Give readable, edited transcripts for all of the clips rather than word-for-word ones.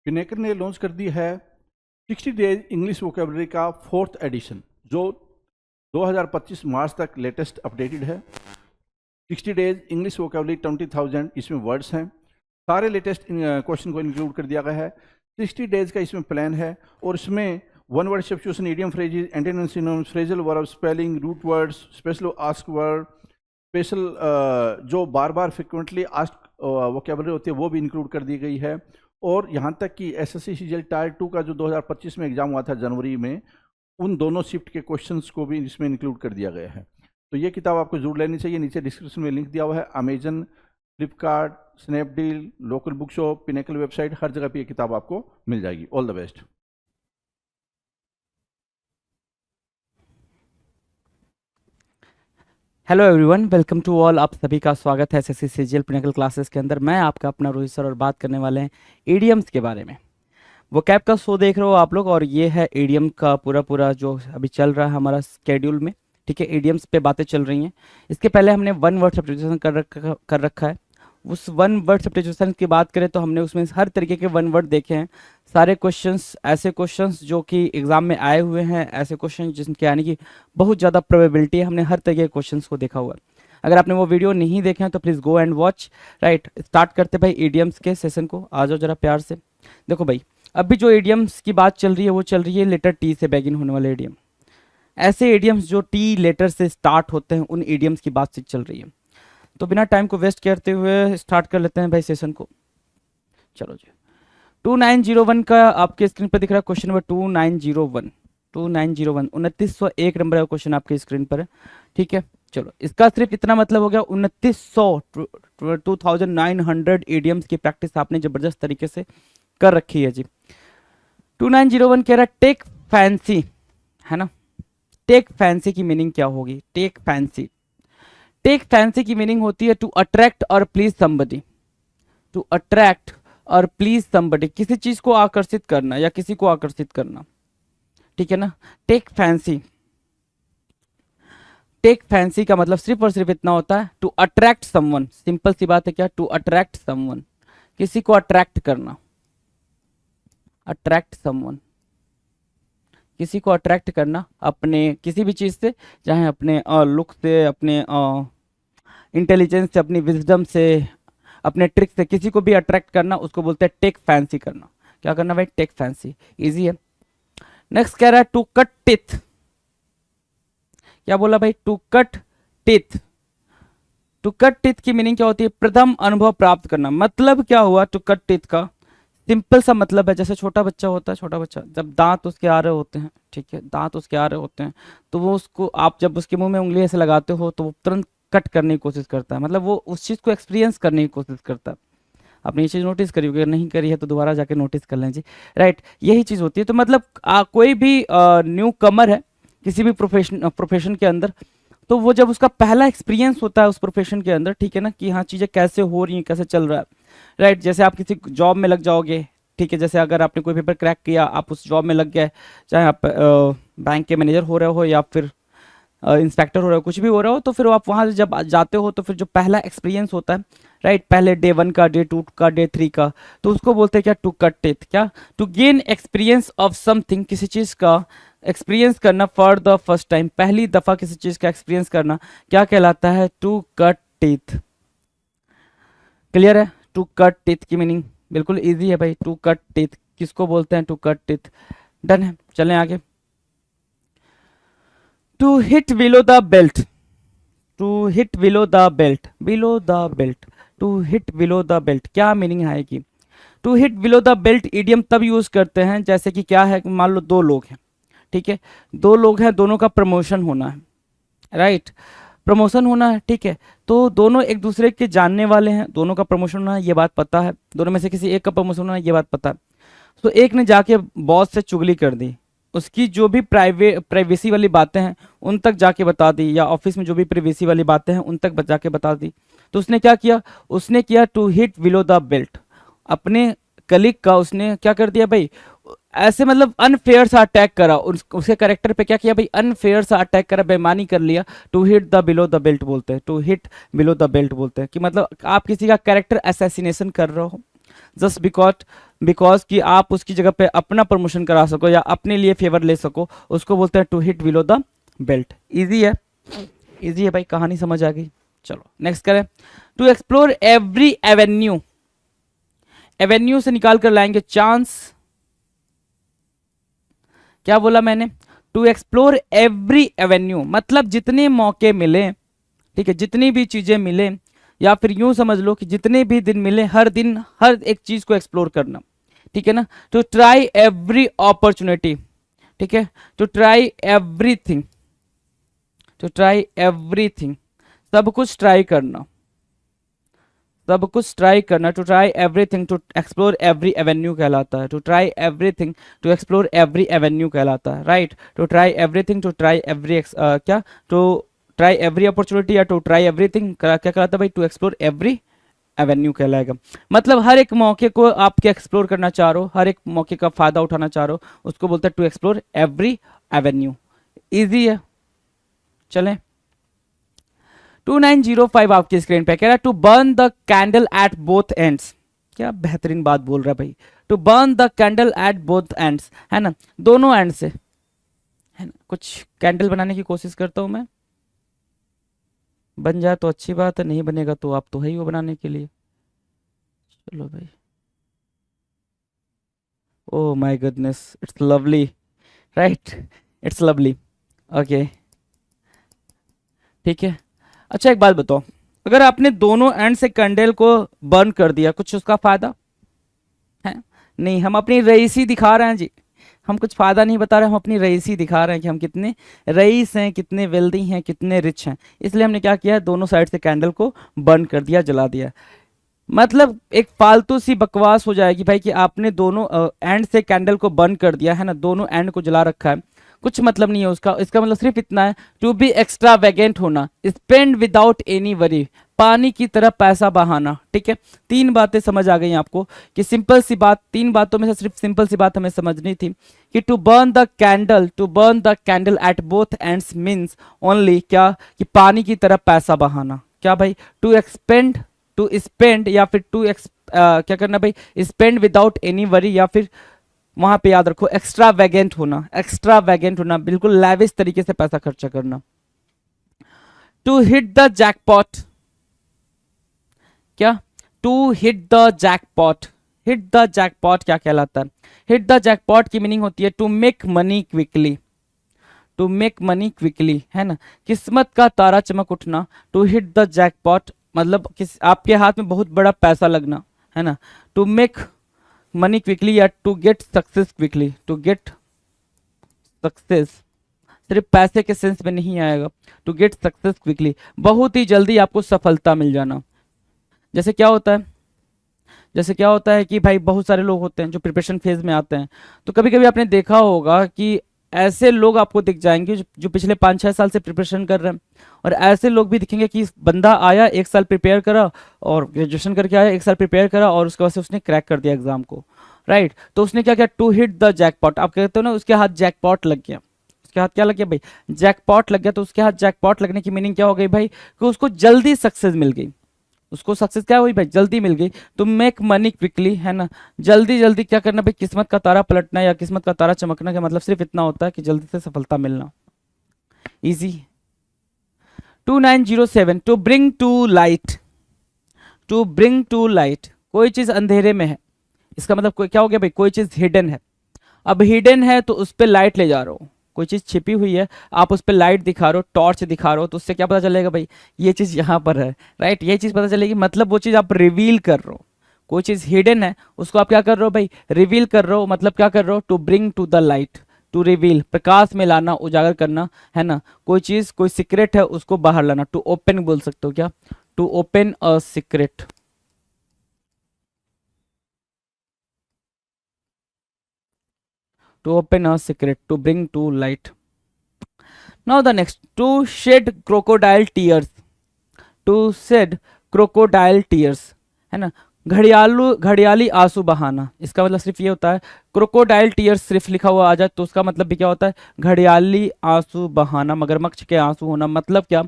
पिनेकर ने लॉन्च कर दी है 60 डेज इंग्लिश वोकेबलरी का 4th एडिशन, जो 2025 मार्च तक लेटेस्ट अपडेटेड है। 60 डेज इंग्लिश वोकेबलरी 20,000 इसमें वर्ड्स हैं। सारे लेटेस्ट क्वेश्चन को इंक्लूड कर दिया गया है। 60 डेज का इसमें प्लान है और इसमें one word substitution, idiom phrases, antonyms, synonyms, phrasal verb, spelling, root words, special ask word, special जो बार बार फ्रिक्वेंटली आस्क वोकेबलरी होती है वो भी इंक्लूड कर दी गई है। और यहाँ तक कि एसएससी सीजीएल टायर 2 का जो 2025 में एग्जाम हुआ था जनवरी में, उन दोनों शिफ्ट के क्वेश्चंस को भी इसमें इंक्लूड कर दिया गया है। तो ये किताब आपको जरूर लेनी चाहिए। नीचे डिस्क्रिप्शन में लिंक दिया हुआ है। Amazon, Flipkart, Snapdeal, local book shop, Pinnacle website, हर जगह पे ये किताब आपको मिल जाएगी। All the best. Hello everyone, welcome to all. आप सभी का स्वागत है एसएससी सीजीएल पिनेकल क्लासेस के अंदर। मैं आपका अपना रोहित सर और बात करने वाले हैं ईडियम्स के बारे में। वो कैब का शो देख रहे हो आप लोग, और ये है ईडियम का पूरा जो अभी चल रहा है हमारा स्केड्यूल में। ठीक है, ईडियम्स पे बातें चल रही हैं। इसके पहले हमने वन वर्ड सब्स्टिट्यूशन कर रखा है। उस वन वर्ड सब्स्टिट्यूशन की बात करें तो हमने उसमें हर तरीके के वन वर्ड देखे हैं। सारे क्वेश्चंस, ऐसे क्वेश्चंस जो कि एग्जाम में आए हुए हैं, ऐसे क्वेश्चन जिनके आने की बहुत ज़्यादा प्रोबेबिलिटी है, हमने हर तरीके के क्वेश्चंस को देखा हुआ है। अगर आपने वो वीडियो नहीं देखे हैं तो please go and watch. Right, start करते भाई ईडियम्स के सेशन को। आ जाओ जरा प्यार से। देखो भाई, अभी जो ईडियम्स की बात चल रही है वो चल रही है लेटर टी से बैगिन होने वाले ईडियम। ऐसे ईडियम्स जो टी लेटर से स्टार्ट होते हैं, उन ईडियम्स की बात चल रही है। तो बिना टाइम को वेस्ट करते हुए स्टार्ट कर लेते हैं भाई सेशन को। चलो जी, 2901 का आपके स्क्रीन पर दिख रहा है क्वेश्चन नंबर 2901। 2901 नंबर का क्वेश्चन आपके स्क्रीन पर है। ठीक है, चलो इसका सिर्फ इतना मतलब हो गया 2900 ईडियम्स की प्रैक्टिस आपने जबरदस्त तरीके से कर रखी है जी। 2901 कह रहा है टेक फैंसी, है ना। टेक फैंसी की मीनिंग क्या होगी? टेक फैंसी, टेक फैंसी की मीनिंग होती है टू अट्रैक्ट और प्लीज समबडी। टू अट्रैक्ट और प्लीज समबडी, किसी चीज को आकर्षित करना या किसी को आकर्षित करना। ठीक है ना। टेक फैंसी, टेक फैंसी का मतलब सिर्फ और सिर्फ इतना होता है टू अट्रैक्ट समवन। सिंपल सी बात है, क्या? टू अट्रैक्ट समवन, किसी को अट्रैक्ट करना। अट्रैक्ट समवन, किसी को अट्रैक्ट करना अपने किसी भी चीज से, चाहे अपने लुक से, अपने इंटेलिजेंस से, अपनी विजडम से, अपने ट्रिक से, किसी को भी अट्रैक्ट करना, उसको बोलते हैं टेक फैंसी करना। क्या करना भाई? Take fancy. इजी है। नेक्स्ट कह रहा है टू कट टिथ। क्या बोला भाई? To cut teeth. To cut teeth की मीनिंग क्या होती है? प्रथम अनुभव प्राप्त करना। मतलब क्या हुआ टू कट टिथ का? सिंपल सा मतलब है, जैसे छोटा बच्चा होता है, छोटा बच्चा जब दांत उसके आ रहे होते हैं, ठीक है, दांत उसके आ रहे होते हैं, तो वो उसको, आप जब उसके मुंह में उंगली ऐसे लगाते हो तो वो तुरंत कट करने की कोशिश करता है। मतलब वो उस चीज़ को एक्सपीरियंस करने की कोशिश करता है। आपने ये चीज़ नोटिस करी होगी, अगर नहीं करी है तो दोबारा जाके नोटिस कर लें जी। राइट, यही चीज़ होती है। तो मतलब कोई भी न्यू कमर है किसी भी प्रोफेशन के अंदर, तो वो जब उसका पहला एक्सपीरियंस होता है उस प्रोफेशन के अंदर, ठीक है ना, कि हाँ चीज़ें कैसे हो रही हैं, कैसे चल रहा है। राइट, जैसे आप किसी जॉब में लग जाओगे, ठीक है, जैसे अगर आपने कोई पेपर क्रैक किया, आप उस जॉब में लग गए, चाहे आप बैंक के मैनेजर हो रहे हो या फिर इंस्पेक्टर हो रहे हो, कुछ भी हो रहा हो, तो फिर आप वहाँ जब जाते हो तो फिर जो पहला एक्सपीरियंस होता है, राइट, पहले डे 1 का, डे 2 का, डे 3 का, तो उसको बोलते हैं क्या? To cut teeth. क्या? To gain experience of something, किसी चीज़ का एक्सपीरियंस करना फॉर द फर्स्ट टाइम, पहली दफ़ा किसी चीज़ का एक्सपीरियंस करना, क्या कहलाता है? To cut teeth. क्लियर है? टू कट टिथ की मीनिंग बिल्कुल इजी है भाई। टू कट टिथ किसको बोलते हैं? To cut teeth. डन है, चलें आगे। To hit below the belt. To hit below the belt, below the belt, to hit below the belt, क्या मीनिंग है कि? To hit below the belt idiom तब यूज करते हैं जैसे कि क्या है, मान लो दो लोग हैं, ठीक है, दो लोग हैं, दोनों का प्रमोशन होना है, राइट, प्रमोशन होना है, ठीक है, तो दोनों एक दूसरे के जानने वाले हैं, दोनों का प्रमोशन होना है, ये बात पता है, दोनों में से किसी एक का प्रमोशन होना है, ये बात पता है। तो एक ने जाके बॉस से चुगली कर दी, उसकी जो भी प्राइवेसी वाली बातें हैं उन तक जाके बता दी, या ऑफिस में जो भी प्राइवेसी वाली बातें हैं उन तक जाके बता दी। तो उसने क्या किया? उसने किया to hit below the belt, अपने कलीग का उसने क्या कर दिया भाई? ऐसे मतलब अनफेयर सा अटैक करा, उसके कैरेक्टर पे क्या किया भाई? अनफेयर सा अटैक करा, बेईमानी कर लिया। To hit the below the belt बोलते हैं, to hit below the belt बोलते हैं कि मतलब आप किसी का कैरेक्टर असैसिनेशन कर रहे हो जस्ट बिकॉज बिकॉज कि आप उसकी जगह पे अपना प्रमोशन करा सको या अपने लिए फेवर ले सको, उसको बोलते हैं to hit below the belt. Easy है, इजी है भाई, कहानी समझ आ गई। चलो नेक्स्ट करें। To explore every avenue, avenue से निकाल कर लाएंगे चांस। क्या बोला मैंने? टू एक्सप्लोर एवरी एवेन्यू मतलब जितने मौके मिले, ठीक है, जितनी भी चीजें मिले, या फिर यूं समझ लो कि जितने भी दिन मिले हर दिन हर एक चीज को एक्सप्लोर करना, ठीक है ना। टू ट्राई एवरी अपॉर्चुनिटी, ठीक है, to try everything, to try everything, सब कुछ ट्राई करना, सब कुछ ट्राई करना। To try everything to explore every avenue कहलाता है। To try everything to explore every avenue कहलाता है, right. To try everything to try every क्या, टू ट्राई एवरी अपॉर्चुनिटी या टू ट्राई एवरीथिंग क्या कहलाता है भाई? टू एक्सप्लोर एवरी एवेन्यू कहलाएगा। मतलब हर एक मौके को आप क्या एक्सप्लोर करना चाह रहे हो, हर एक मौके का फायदा उठाना चाह रहे हो, उसको बोलते हैं to explore every avenue. Easy है, चलें। 2905 आपकी स्क्रीन पे कह रहा है to burn the candle at both ends. क्या बेहतरीन बात बोल रहा है भाई, to burn the candle at both ends, है ना, दोनों एंड से, है ना। कुछ कैंडल बनाने की कोशिश करता हूं मैं, बन जाए तो अच्छी बात है, नहीं बनेगा तो आप तो है ही वो बनाने के लिए। चलो भाई, oh my goodness, it's lovely, right, it's lovely, okay, ठीक है। अच्छा एक बात बताओ, अगर आपने दोनों एंड से कैंडल को बर्न कर दिया, कुछ उसका फायदा है? नहीं, हम अपनी रईसी दिखा रहे हैं जी, हम कुछ फायदा नहीं बता रहे, हम अपनी रईसी दिखा रहे हैं कि हम कितने रईस हैं, कितने वेल्दी हैं, कितने रिच हैं। इसलिए हमने क्या किया, दोनों साइड से कैंडल को बर्न कर दिया, जला दिया। मतलब एक फालतू सी बकवास हो जाएगी भाई कि आपने दोनों एंड से कैंडल को बर्न कर दिया है ना, दोनों एंड को जला रखा है, कुछ मतलब नहीं है उसका। इसका मतलब सिर्फ इतना है, टू बी एक्स्ट्रा वैगेंट होना, स्पेंड विदाउट एनी वरी, पानी की तरह पैसा बहाना, ठीक है। तीन बातें समझ आ गई आपको कि सिंपल सी बात, तीन बातों में से सिर्फ सिंपल सी बात हमें समझनी थी कि to burn the candle, to burn the candle at both ends means only क्या, कि पानी की तरह पैसा बहाना। क्या भाई? टू एक्सपेंड, टू स्पेंड या फिर क्या करना भाई, स्पेंड विदाउट एनी वरी, या फिर वहां पे याद रखो एक्स्ट्रा वैगेंट होना, एक्स्ट्रा वैगेंट होना, बिल्कुल लैविश तरीके से पैसा खर्चा करना। टू हिट द जैकपॉट, क्या? To hit the jackpot, hit the jackpot क्या कहलाता है? हिट द जैकपॉट की मीनिंग होती है to make money quickly, to make money quickly, है ना, किस्मत का तारा चमक उठना। टू हिट द जैकपॉट मतलब आपके हाथ में बहुत बड़ा पैसा लगना, है ना। टू मेक मनी क्विकली या to get success quickly, to get success सिर्फ पैसे के सेंस में नहीं आएगा, टू गेट सक्सेस क्विकली, बहुत ही जल्दी आपको सफलता मिल जाना। जैसे क्या होता है, जैसे क्या होता है कि भाई बहुत सारे लोग होते हैं जो प्रिपरेशन फेज में आते हैं, तो कभी कभी आपने देखा होगा कि ऐसे लोग आपको दिख जाएंगे जो पिछले 5-6 साल से प्रिपरेशन कर रहे हैं, और ऐसे लोग भी दिखेंगे कि बंदा आया 1 साल प्रिपेयर करा और ग्रेजुएशन करके आया 1 साल प्रिपेयर करा और उसके बाद से उसने क्रैक कर दिया एग्जाम को, राइट। तो उसने क्या किया, टू हिट द जैकपॉट, आप कहते हो ना उसके हाथ जैकपॉट लग गया, उसके हाथ क्या लग गया भाई, जैकपॉट लग गया। तो उसके हाथ जैकपॉट लगने की मीनिंग क्या हो गई भाई, कि उसको जल्दी सक्सेस मिल गई, उसको सक्सेस क्या हुई भाई, जल्दी मिल गई। तो मेक मनी क्विकली, है ना, जल्दी जल्दी क्या करना भाई, किस्मत का तारा पलटना या किस्मत का तारा चमकना का मतलब सिर्फ इतना होता है कि जल्दी से सफलता मिलना। Easy. 2907 to bring to light, to bring to light, कोई चीज अंधेरे में है, इसका मतलब क्या हो गया भाई, कोई चीज हिडन है। अब हिडन है तो उस पर लाइट ले जा रहा हो, कोई चीज छिपी हुई है, आप उस पर लाइट दिखा रहे हो, टॉर्च दिखा रहे हो, तो उससे क्या पता चलेगा भाई, ये चीज यहाँ पर है, राइट, ये चीज पता चलेगी, मतलब वो चीज आप रिवील कर रहे हो। कोई चीज हिडन है उसको आप क्या कर रहे हो भाई, रिवील कर रहे हो, मतलब क्या कर रहे हो, to bring to the light, to reveal, प्रकाश में लाना, उजागर करना, है ना। कोई चीज, कोई सीक्रेट है उसको बाहर लाना, टू ओपन बोल सकते हो क्या, to open a secret. To open a secret, to bring to light. Now the next, to shed crocodile tears, to shed crocodile tears, है ना, घड़ियाली आंसू बहाना। इसका मतलब सिर्फ ये होता है, क्रोकोडाइल टीयर्स सिर्फ लिखा हुआ आ जाए तो उसका मतलब भी क्या होता है, घड़ियाली आंसू बहाना, मगरमच्छ के आंसू होना। मतलब क्या,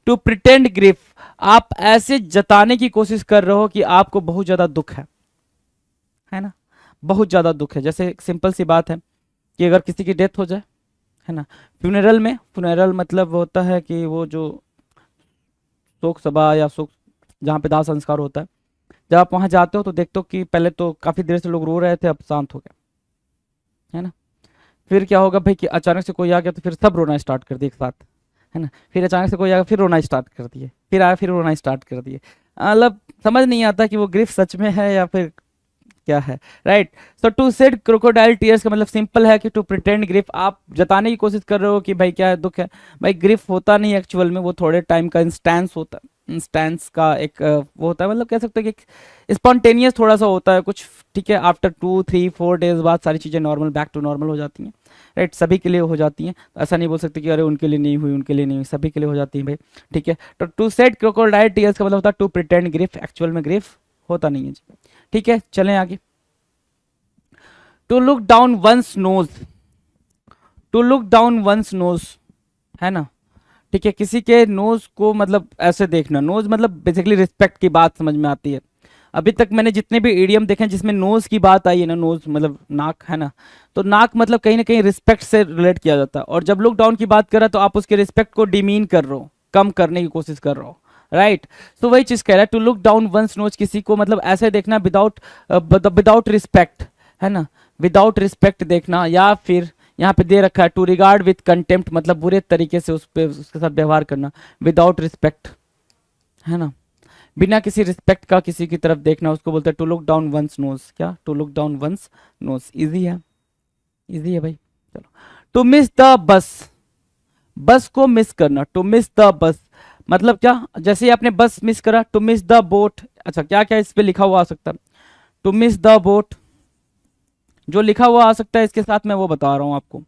टू प्रिटेंड ग्रीफ, आप ऐसे जताने की कोशिश कर रहे हो कि आपको बहुत ज्यादा दुख है ना। बहुत ज़्यादा दुख है। जैसे एक सिंपल सी बात है कि अगर किसी की डेथ हो जाए, है ना, फ्यूनरल में, फ्यूनरल मतलब वो होता है कि वो जो शोक सभा या शोक जहाँ पे दाह संस्कार होता है, जब आप वहाँ जाते हो तो देखते हो कि पहले तो काफ़ी देर से लोग रो रहे थे, अब शांत हो गया, है ना। फिर क्या होगा भाई कि अचानक से कोई आ गया तो फिर सब रोना स्टार्ट कर दिए एक साथ, है ना। फिर अचानक से कोई आ गया फिर रोना स्टार्ट कर दिए, फिर आया फिर रोना स्टार्ट कर दिए। मतलब समझ नहीं आता कि वो ग्रिफ सच में है या फिर क्या है, right. So to shed crocodile tears का मतलब सिंपल है कि टू प्रिटेंड ग्रिफ, आप जताने की कोशिश कर रहे हो कि भाई क्या है, दुख है। भाई ग्रिफ होता नहीं एक्चुअल में, वो थोड़े टाइम का इंस्टेंस होता है, इंस्टेंस का एक वो होता है, मतलब कह सकते हैं कि स्पॉन्टेनियस थोड़ा सा होता है कुछ, ठीक है। आफ्टर 2 3 4 डेज बाद सारी चीज़ें नॉर्मल, बैक टू नॉर्मल हो जाती हैं, राइट। सभी के लिए हो जाती हैं, ऐसा नहीं बोल सकते कि अरे उनके लिए नहीं हुई, उनके लिए नहीं हुई, सभी के लिए हो जाती हैं भाई, ठीक है। तो टू सेड क्रोकोडाइल टीयर्स का मतलब होता है टू प्रिटेंड ग्रिफ, एक्चुअल में ग्रिफ होता नहीं है जी, ठीक है। चलें आगे। To look down one's nose, to look down one's nose, है ना, ठीक है। किसी के नोज को मतलब ऐसे देखना, नोज मतलब बेसिकली रिस्पेक्ट की बात समझ में आती है। अभी तक मैंने जितने भी इडियम देखे हैं जिसमें नोज की बात आई है ना, नोज मतलब नाक, है ना, तो नाक मतलब कहीं ना कहीं रिस्पेक्ट से रिलेट किया जाता है। और जब लुक डाउन की बात कर रहा है तो आप उसके रिस्पेक्ट को डिमीन कर रहे हो, कम करने की कोशिश कर रहे हो, राइट। तो वही चीज कह रहा है, to look down one's nose, किसी को मतलब ऐसे देखना विदाउट विदाउट रिस्पेक्ट, है ना, विदाउट रिस्पेक्ट देखना। या फिर यहाँ पे दे रखा है टू रिगार्ड विथ कंटेम्प्ट, मतलब बुरे तरीके से उस पे उसके साथ व्यवहार करना, विदाउट रिस्पेक्ट, है ना, बिना किसी रिस्पेक्ट का किसी की तरफ देखना, उसको बोलते हैं to look down one's nose. क्या, to look down one's nose, easy है, इजी है भाई। चलो, टू मिस द बस, बस को मिस करना, टू मिस द बस मतलब क्या, जैसे ही आपने बस मिस करा, टू मिस द बोट। अच्छा, क्या क्या इस पे लिखा हुआ आ सकता है, टू मिस द बोट, जो लिखा हुआ आ सकता है इसके साथ मैं वो बता रहा हूं आपको।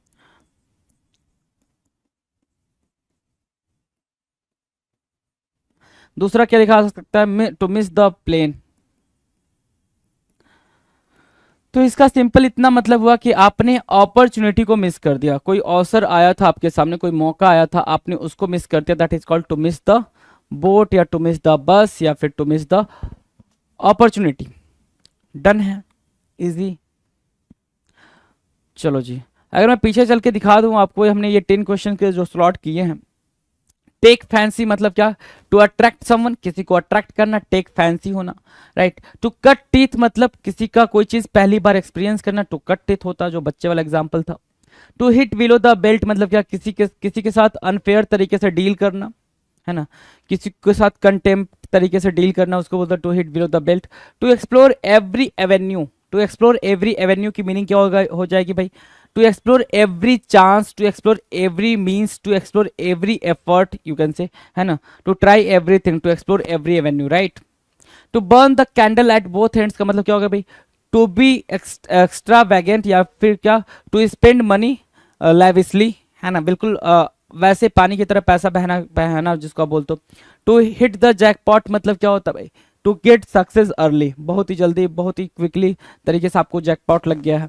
दूसरा क्या लिखा आ सकता है, टू मिस द प्लेन। तो इसका सिंपल इतना मतलब हुआ कि आपने अपॉर्चुनिटी को मिस कर दिया, कोई अवसर आया था आपके सामने, कोई मौका आया था, आपने उसको मिस कर दिया, that is called to miss the boat, या टू मिस द बस, या फिर to miss the opportunity. Done है, इजी। चलो जी, अगर मैं पीछे चल के दिखा दूं आपको, हमने ये 10 क्वेश्चन के जो स्लॉट किए हैं। टेक फैंसी मतलब क्या, टू अट्रैक्ट समवन, किसी को अट्रैक्ट करना, टेक फैंसी होना, राइट। टू कट टीथ मतलब किसी का कोई चीज पहली बार एक्सपीरियंस करना, टू कट टीथ होता, जो बच्चे वाला एग्जांपल था। To hit below the belt मतलब क्या, किसी के साथ अनफेयर तरीके से डील करना, है ना, किसी के साथ कंटेम्प्ट तरीके से डील करना, उसको बोलते हैं to hit below the belt. To explore every avenue, to explore every avenue की मीनिंग क्या होगा, हो जाएगी भाई, to explore every chance, to explore every means, to explore every effort, you can say, है ना, to try everything, to explore every avenue, right. To burn the candle at both ends का मतलब क्या होगा भाई, टू बी एक्स्ट्रा वैगेंट, या फिर क्या, टू स्पेंड मनी लैविसली, है ना, बिल्कुल वैसे पानी की तरह पैसा बहना बहना जिसको आप बोलते हो। टू हिट द जैकपॉट मतलब क्या होता है भाई, टू गेट सक्सेस अर्ली, बहुत ही जल्दी, बहुत ही क्विकली तरीके से आपको जैकपॉट लग गया है।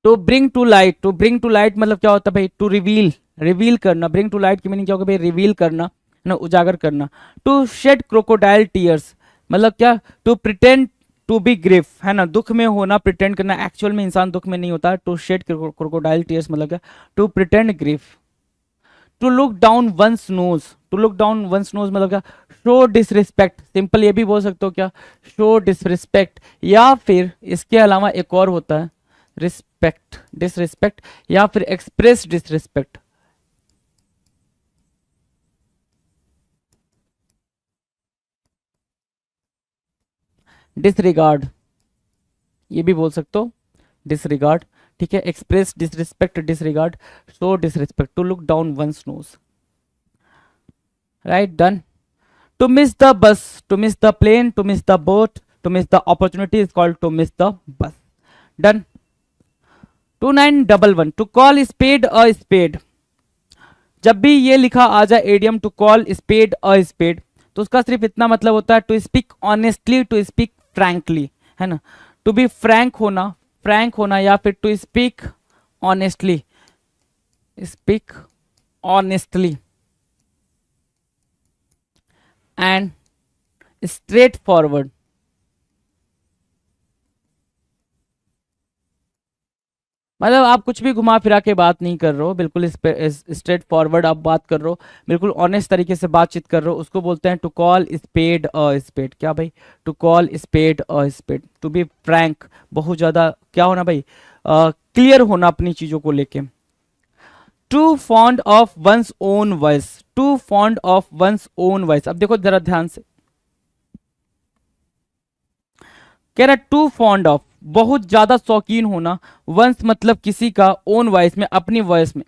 To bring to light, to bring to light मतलब क्या होता है भाई, टू रिवील, रिवील करना, ब्रिंग टू लाइट की मीनिंग क्या होगा भाई, रिवील करना, है ना, उजागर करना। टू शेड क्रोकोडाइल टीयर्स मतलब क्या, to pretend to be grief, है ना, दुख में होना, प्रिटेंड करना, एक्चुअल में इंसान दुख में नहीं होता। टू शेड क्रोकोडाइल टीयर्स मतलब क्या, to pretend grief. To look down one's nose, to look down one's nose मतलब क्या, शो डिसरिस्पेक्ट, सिंपल ये भी बोल सकते हो क्या, शो डिसरिस्पेक्ट। या फिर इसके अलावा एक और होता है, रिस्पेक्ट, डिसरिस्पेक्ट, या फिर एक्सप्रेस डिसरिस्पेक्ट, डिसरिगार्ड, ये भी बोल सकते हो, डिसरिगार्ड, ठीक है। Express disrespect, disregard, show disrespect, to look down one's nose, right, done. To miss the bus, to miss the plane, to miss the boat, to miss the opportunity is called to miss the bus. Done. 2911, to call spade a spade, जब भी ये लिखा आ जाए idiom to call spade a spade, तो उसका सिर्फ इतना मतलब होता है to speak honestly, to speak frankly, है ना, टू बी फ्रैंक होना, फ्रैंक होना, या फिर to speak honestly, speak honestly and straightforward, मतलब आप कुछ भी घुमा फिरा के बात नहीं कर रहे हो, बिल्कुल स्ट्रेट फॉरवर्ड आप बात कर रहे हो, बिल्कुल ऑनेस्ट तरीके से बातचीत कर रहे हो, उसको बोलते हैं to call spade a spade. क्या भाई? To call spade a spade, to be frank, बहुत ज़्यादा क्या होना भाई, क्लियर होना अपनी चीज़ों को लेके। To fond of one's own voice, to fond of one's own voice. अब देखो जरा ध्यान से, कह रहा टू फॉन्ड ऑफ, बहुत ज्यादा शौकीन होना, वंस मतलब किसी का, ओन वॉइस में, अपनी वॉइस में,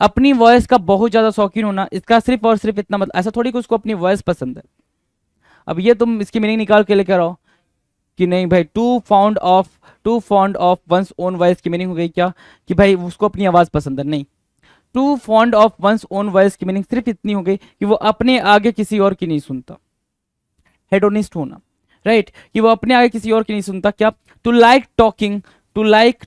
अपनी वॉइस का बहुत ज्यादा शौकीन होना। इसका सिर्फ और सिर्फ इतना मतलब, ऐसा थोड़ी कि उसको अपनी वॉइस पसंद है। अब ये तुम इसकी मीनिंग निकाल के लेकर आओ कि नहीं भाई, to fond of one's own voice की मीनिंग हो गई क्या कि भाई उसको अपनी आवाज पसंद है? नहीं, to fond of one's own voice की मीनिंग सिर्फ इतनी हो गई कि वो अपने आगे किसी और की नहीं सुनता। हेडोनिस्ट होना, राइट, कि वो अपने आगे किसी और की नहीं सुनता। क्या? टू लाइक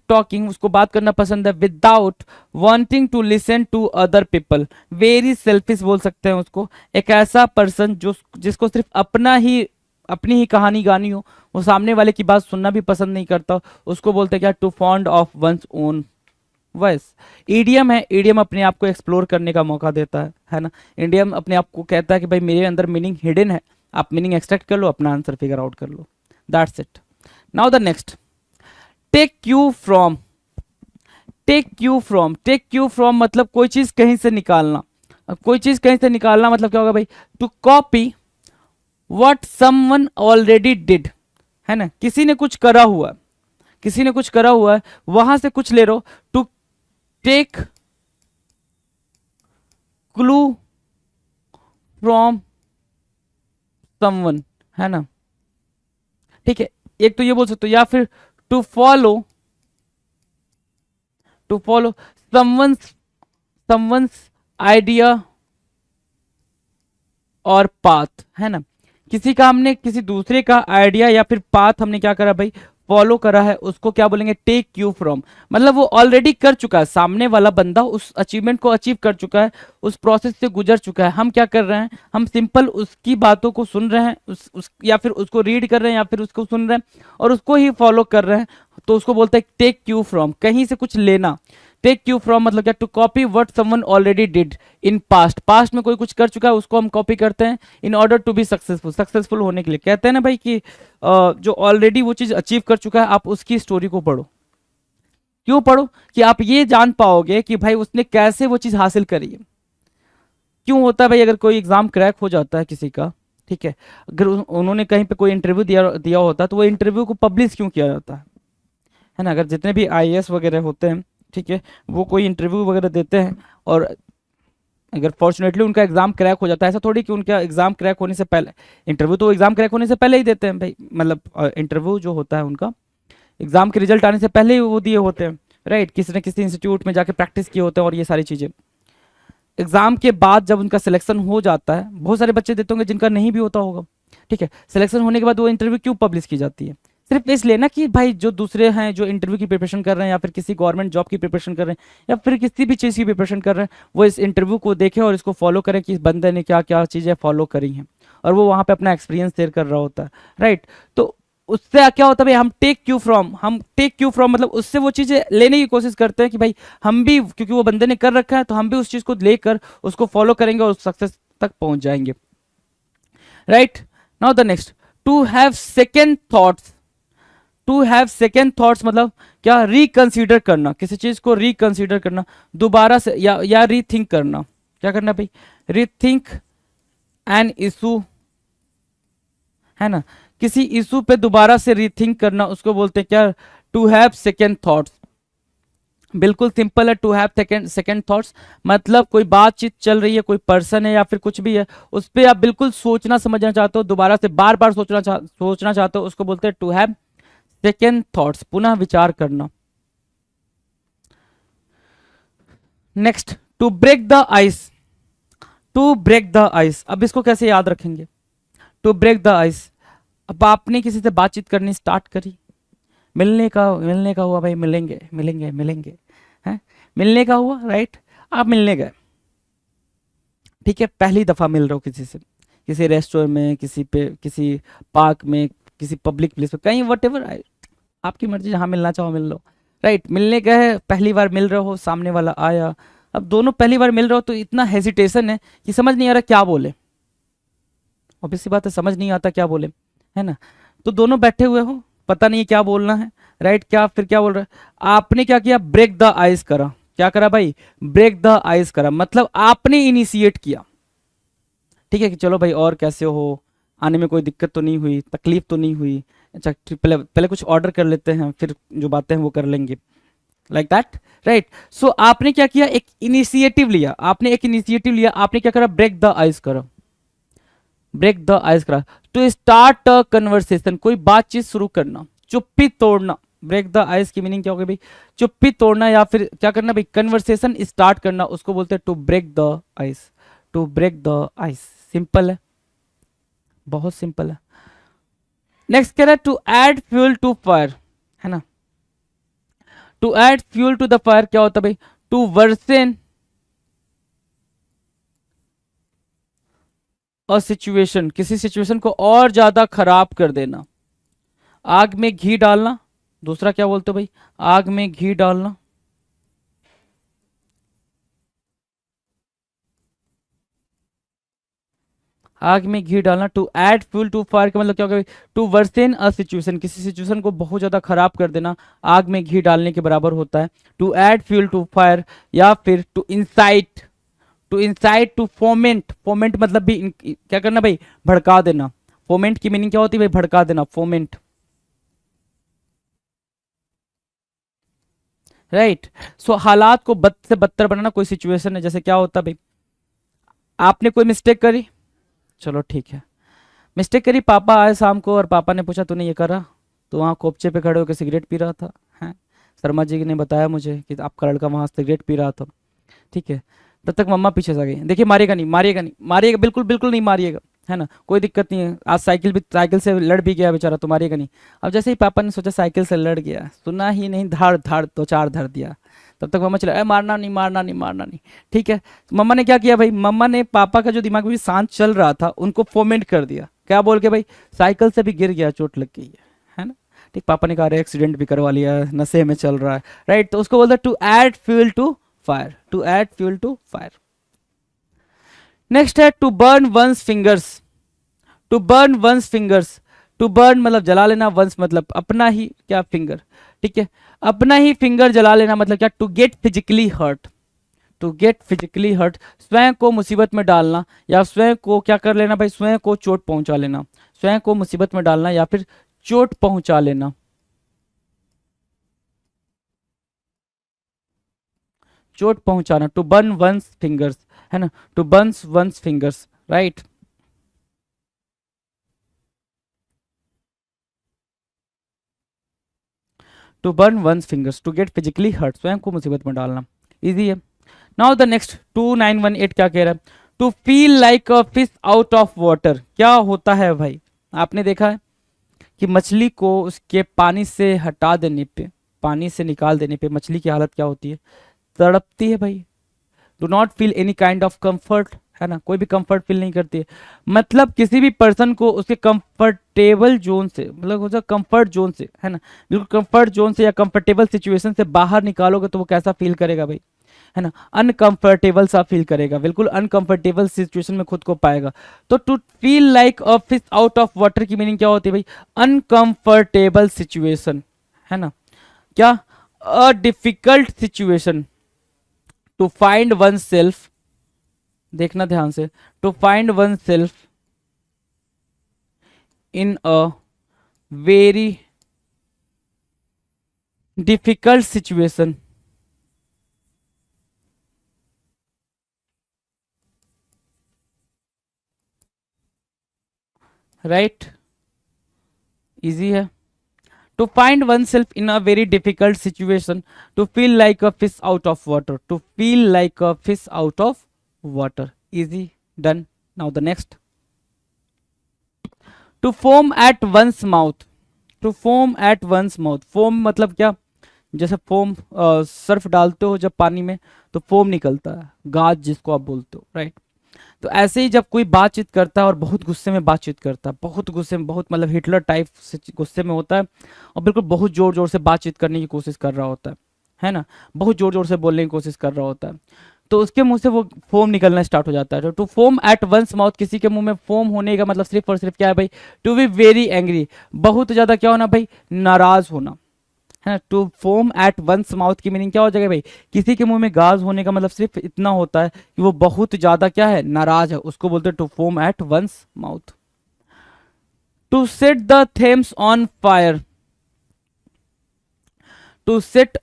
टॉकिंग, उसको बात करना पसंद है, without wanting to listen to other people, very selfish बोल सकते हैं उसको। एक ऐसा पर्सन जो जिसको सिर्फ अपनी ही कहानी गानी हो, वो सामने वाले की बात सुनना भी पसंद नहीं करता, उसको बोलते हैं क्या? To fond of one's own voice. Idiom है, ईडियम अपने आप को एक्सप्लोर करने का मौका देता है ना। ईडियम अपने आप को कहता है कि भाई मेरे अंदर मीनिंग हिडन है, आप मीनिंग एक्सट्रैक्ट कर लो, अपना आंसर फिगर आउट कर लो, that's it. Now the next, take cue from. Take cue from मतलब कोई चीज कहीं से निकालना। अब कोई चीज कहीं से निकालना मतलब क्या होगा भाई? To copy what someone already did, है ना, किसी ने कुछ करा हुआ है, वहां से कुछ ले रहे हो। To take clue from someone, है ना, ठीक है। एक तो ये बोल सकते हो, या फिर टू फॉलो समवंस आइडिया और पाथ, है ना, किसी का हमने किसी दूसरे का आइडिया या फिर पाथ हमने क्या करा भाई? फॉलो करा है, उसको क्या बोलेंगे? Take cue from. मतलब वो ऑलरेडी कर चुका है, सामने वाला बंदा उस अचीवमेंट को अचीव कर चुका है, उस प्रोसेस से गुजर चुका है। हम क्या कर रहे हैं? हम सिंपल उसकी बातों को सुन रहे हैं, या फिर उसको रीड कर रहे हैं, या फिर उसको सुन रहे हैं और उसको ही फॉलो कर रहे हैं, तो उसको बोलते हैं टेक क्यू फ्रॉम, कहीं से कुछ लेना। टेक क्यू फ्रॉम मतलब क्या? To copy what someone already did in past में कोई कुछ कर चुका है, उसको हम कॉपी करते हैं in order to be successful होने के लिए। कहते हैं ना भाई कि जो ऑलरेडी वो चीज अचीव कर चुका है, आप उसकी स्टोरी को पढ़ो। क्यों पढ़ो? कि आप ये जान पाओगे कि भाई उसने कैसे वो चीज हासिल करी है। क्यों होता है भाई? अगर कोई एग्जाम क्रैक हो जाता है किसी का, ठीक है, अगर उन्होंने कहीं पे कोई इंटरव्यू दिया होता है, तो वो इंटरव्यू को पब्लिश क्यों किया जाता है ना। अगर जितने भी आईएएस वगैरह होते हैं, ठीक है, वो कोई इंटरव्यू वगैरह देते हैं और अगर फॉर्चुनेटली उनका एग्जाम क्रैक हो जाता है, ऐसा थोड़ी कि उनका एग्जाम क्रैक होने से पहले, इंटरव्यू तो एग्जाम क्रैक होने से पहले ही देते हैं भाई, मतलब इंटरव्यू जो होता है उनका एग्जाम के रिजल्ट आने से पहले ही वो दिए होते हैं, राइट, किसी न किसी इंस्टीट्यूट में जाके प्रैक्टिस किए होते हैं और ये सारी चीज़ें। एग्जाम के बाद जब उनका सिलेक्शन हो जाता है, बहुत सारे बच्चे देते होंगे जिनका नहीं भी होता होगा, ठीक है, सिलेक्शन होने के बाद वो इंटरव्यू क्यों पब्लिश की जाती है? सिर्फ इसलिए ना कि भाई जो दूसरे हैं जो इंटरव्यू की प्रिपरेशन कर रहे हैं या फिर किसी गवर्नमेंट जॉब की प्रिपरेशन कर रहे हैं या फिर किसी भी चीज़ की प्रिपरेशन कर रहे हैं, वो इस इंटरव्यू को देखें और इसको फॉलो करें कि इस बंदे ने क्या क्या चीज़ें फॉलो करी हैं, और वो वहाँ पे अपना एक्सपीरियंस शेयर कर रहा होता है, राइट। तो उससे क्या होता है भाई? हम टेक क्यू फ्रॉम मतलब उससे वो चीज़ें लेने की कोशिश करते हैं कि भाई हम भी, क्योंकि वो बंदे ने कर रखा है, तो हम भी उस चीज़ को लेकर उसको फॉलो करेंगे और सक्सेस तक पहुंच जाएंगे, right. Now the next, to have second thoughts. To have second thoughts मतलब क्या? रिकंसीडर करना, किसी चीज को रिकंसीडर करना, दोबारा से या रीथिंक करना। क्या करना भाई? रीथिंक एन इशू, है ना, किसी इशू पे दोबारा से रीथिंक करना, उसको बोलते हैं क्या? To have second thoughts. बिल्कुल सिंपल है, टू हैव सेकेंड थॉट्स मतलब कोई बातचीत चल रही है, कोई पर्सन है या फिर कुछ भी है, उस पर आप बिल्कुल सोचना समझना चाहते हो, दोबारा से बार बार सोचना चाहते हो, उसको बोलते हैं टू हैव सेकेंड थॉट्स, पुनः विचार करना। Next, to break the ice. To break the ice, अब इसको कैसे याद रखेंगे? टू ब्रेक द आइस, अब आपने किसी से बातचीत करनी स्टार्ट करी, मिलने का हुआ भाई, मिलेंगे हैं, मिलने का हुआ, राइट, आप मिलने गए, ठीक है, पहली दफा मिल रहे हो किसी से, किसी रेस्टोरेंट में, किसी पार्क में, किसी पब्लिक प्लेस पे, कहीं वट एवर, आपकी मर्जी, जहां मिलना चाहो मिल लो, राइट, मिलने गए, पहली बार मिल रहे हो, सामने वाला आया, अब दोनों पहली बार मिल रहे हो तो इतना हेजिटेशन है कि समझ नहीं आ रहा क्या बोले, ऑब्वियस सी बात है, समझ नहीं आता क्या बोले, है ना। तो दोनों बैठे हुए हो, पता नहीं क्या बोलना है, राइट, क्या फिर क्या बोल रहा है, आपने क्या किया, ब्रेक द आइस करा, क्या करा भाई, ब्रेक द आइस करा, मतलब आपने इनिशिएट किया, ठीक है, कि चलो भाई और कैसे हो, आने में कोई दिक्कत तो नहीं हुई, तकलीफ तो नहीं हुई, अच्छा पहले पहले कुछ ऑर्डर कर लेते हैं, फिर जो बातें हैं वो कर लेंगे, लाइक दैट, राइट। सो आपने क्या किया, एक इनिशिएटिव लिया, आपने एक इनिशिएटिव लिया, आपने क्या करा, ब्रेक द आइस करा, ब्रेक द आइस करा, टू स्टार्ट अ कन्वर्सेशन, कोई बातचीत शुरू करना, चुप्पी तोड़ना, ब्रेक द आइस की मीनिंग क्या होगी भाई, चुप्पी तोड़ना, या फिर क्या करना भाई, कन्वर्सेशन स्टार्ट करना, उसको बोलते हैं to break the ice, to break the ice, simple है, बहुत सिंपल है। नेक्स्ट कह रहा है to add fuel to fire, है ना, to add fuel to the fire क्या होता है भाई, टू वर्सन अ सिचुएशन, किसी सिचुएशन को और ज्यादा खराब कर देना, आग में घी डालना, दूसरा क्या बोलते हो भाई, आग में घी डालना, आग में घी डालना, to add fuel to fire का मतलब क्या होगा, टू वर्सन अ सिचुएशन, किसी सिचुएशन को बहुत ज्यादा खराब कर देना, आग में घी डालने के बराबर होता है, to add fuel to fire, या फिर to incite, to incite, to foment, foment मतलब भी क्या करना भाई, भड़का देना, फोमेंट की मीनिंग क्या होती है भाई, भड़का देना, फोमेंट, राइट। सो हालात को बद से बदतर बनाना, कोई सिचुएशन है, जैसे क्या होता भाई, आपने कोई मिस्टेक करी, चलो ठीक है, मिस्टेक करी, पापा आए शाम को और पापा ने पूछा तूने ये करा, तो वहाँ कोपचे पे खड़े होकर सिगरेट पी रहा था, हैं, शर्मा जी ने बताया मुझे कि आपका लड़का वहाँ सिगरेट पी रहा था, ठीक है, तब तक मम्मा पीछे से आ गई, देखिए मारिएगा नहीं, मारिएगा नहीं, मारिएगा बिल्कुल बिल्कुल नहीं मारिएगा, है ना, कोई दिक्कत नहीं है, आज साइकिल से लड़ भी गया बेचारा, तो मारिएगा नहीं। अब जैसे ही पापा ने सोचा साइकिल से लड़ गया, सुना ही नहीं, धाड़ धाड़ दो चार धर दिया, तब तक मम्मा चला, अरे मारना नहीं, मारना नहीं, मारना नहीं, ठीक है। मम्मा ने क्या किया भाई, मम्मा ने पापा का जो दिमाग में भी शांत चल रहा था उनको फोमेंट कर दिया, क्या बोल के भाई, साइकिल से भी गिर गया, चोट लग गई है ना, ठीक, पापा ने कहा अरे एक्सीडेंट भी करवा लिया, नशे में चल रहा है, राइट, तो उसको बोलते हैं to add fuel to fire, to add fuel to fire. Next है to burn one's fingers, to burn one's fingers, to burn मतलब जला लेना, वंस मतलब अपना ही क्या फिंगर, ठीक है, अपना ही फिंगर जला लेना मतलब क्या, to get physically hurt, to get physically hurt, स्वयं को मुसीबत में डालना, या स्वयं को क्या कर लेना भाई, स्वयं को चोट पहुंचा लेना, स्वयं को मुसीबत में डालना या फिर चोट पहुंचा लेना, चोट पहुंचाना, टू बर्न वंस फिंगर्स, है ना, to burn one's fingers, right. To burn one's fingers, to get physically hurt, स्वयं को मुसीबत में डालना, इजी है। नाउ द नेक्स्ट 2918 क्या कह रहा है, to feel like a fish out of water, क्या होता है भाई, आपने देखा है कि मछली को उसके पानी से हटा देने पे, पानी से निकाल देने पे मछली की हालत क्या होती है, तड़पती है भाई, do not feel any kind of comfort, है ना, कोई भी कंफर्ट फील नहीं करती है, मतलब किसी भी पर्सन को उसके कंफर्टेबल जोन से, मतलब उसका कंफर्ट जोन से, है ना, बिल्कुल कंफर्ट जोन से या कंफर्टेबल सिचुएशन से बाहर निकालोगे तो वो कैसा फील करेगा भाई, है ना, अनकंफर्टेबल सा फील करेगा, बिल्कुल अनकंफर्टेबल सिचुएशन में खुद को पाएगा। तो to feel like a fish out of water की मीनिंग क्या होती है भाई, अनकंफर्टेबल सिचुएशन, है ना, क्या, a difficult situation, to find oneself, देखना ध्यान से, to find oneself in a very difficult situation, right, easy है, to find oneself in a very difficult situation, to feel like a fish out of water, to feel like a fish out of water, easy, done. Now the next, to foam at one's mouth, to foam at one's mouth, foam मतलब क्या, जैसे foam Surf डालते हो जब पानी में तो foam निकलता है, गाज जिसको आप बोलते हो, राइट, तो ऐसे ही जब कोई बातचीत करता है और बहुत गुस्से में बातचीत करता है, बहुत गुस्से में, बहुत मतलब हिटलर टाइप से गुस्से में होता है और बिल्कुल बहुत जोर जोर से बातचीत करने की कोशिश कर रहा होता है ना, बहुत जोर जोर से बोलने की कोशिश कर रहा होता है, तो उसके मुंह से वो फोम निकलना स्टार्ट हो जाता है। To foam at one's mouth, किसी के मुंह में फोम होने का मतलब सिर्फ और सिर्फ क्या है भाई, टू बी वेरी एंग्री, बहुत ज्यादा क्या होना भाई, नाराज होना, है ना। To foam at one's mouth की मीनिंग क्या हो जाएगा भाई, किसी के मुंह में गाज होने का मतलब सिर्फ इतना होता है कि वो बहुत ज्यादा क्या है, नाराज है, उसको बोलते हैं to foam at one's mouth. To set the Thames on fire, to set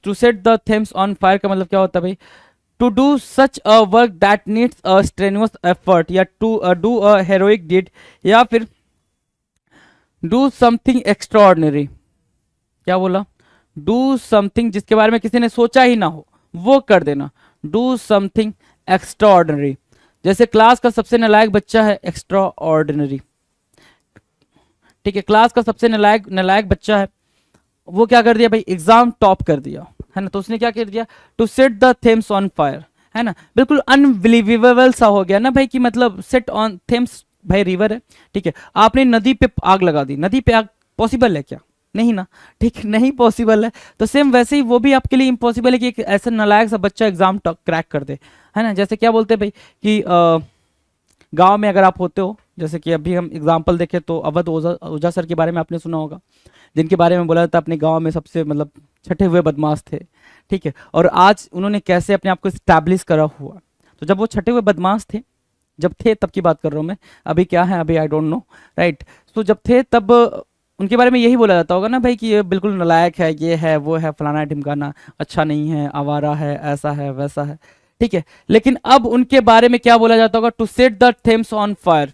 to set the Thames on fire का मतलब क्या होता है भाई, to do such a work that needs a strenuous effort, या to do a heroic deed, या फिर do something extraordinary. क्या बोला, डू समथिंग जिसके बारे में किसी ने सोचा ही ना हो वो कर देना, डू समथिंग एक्स्ट्राऑर्डिनरी। जैसे क्लास का सबसे नालायक बच्चा है, एक्स्ट्राऑर्डिनरी, ठीक है, क्लास का सबसे नालायक नालायक बच्चा है, वो क्या कर दिया भाई, एग्जाम टॉप कर दिया, है ना, तो उसने क्या कर दिया, to set the Thames on fire, है ना, बिल्कुल अनबिलीवेबल सा हो गया ना भाई, कि मतलब सेट ऑन थेम्स भाई रिवर है, ठीक है, आपने नदी पे आग लगा दी, नदी पे आग पॉसिबल है क्या, नहीं ना, ठीक, नहीं पॉसिबल है, तो सेम वैसे ही वो भी आपके लिए इम्पॉसिबल है कि एक ऐसा नालायक सा बच्चा एग्जाम क्रैक कर दे, है ना। जैसे क्या बोलते हैं भाई कि गांव में अगर आप होते हो, जैसे कि अभी हम एग्जांपल देखें तो अवध ओझा ओझा सर के बारे में आपने सुना होगा, जिनके बारे में बोला जाता है अपने गांव में सबसे मतलब छठे हुए बदमाश थे, ठीक है, और आज उन्होंने कैसे अपने आप को स्टैब्लिश करा हुआ। तो जब वो छठे हुए बदमाश थे, जब थे तब की बात कर रहा हूँ मैं, अभी क्या है अभी आई डोंट नो, राइट। तो जब थे तब उनके बारे में यही बोला जाता होगा ना भाई कि ये बिल्कुल नालायक है, ये है वो है, फलाना ढिमकाना, अच्छा नहीं है, आवारा है, ऐसा है वैसा है, ठीक है। लेकिन अब उनके बारे में क्या बोला जाता होगा, to set the Thames on fire,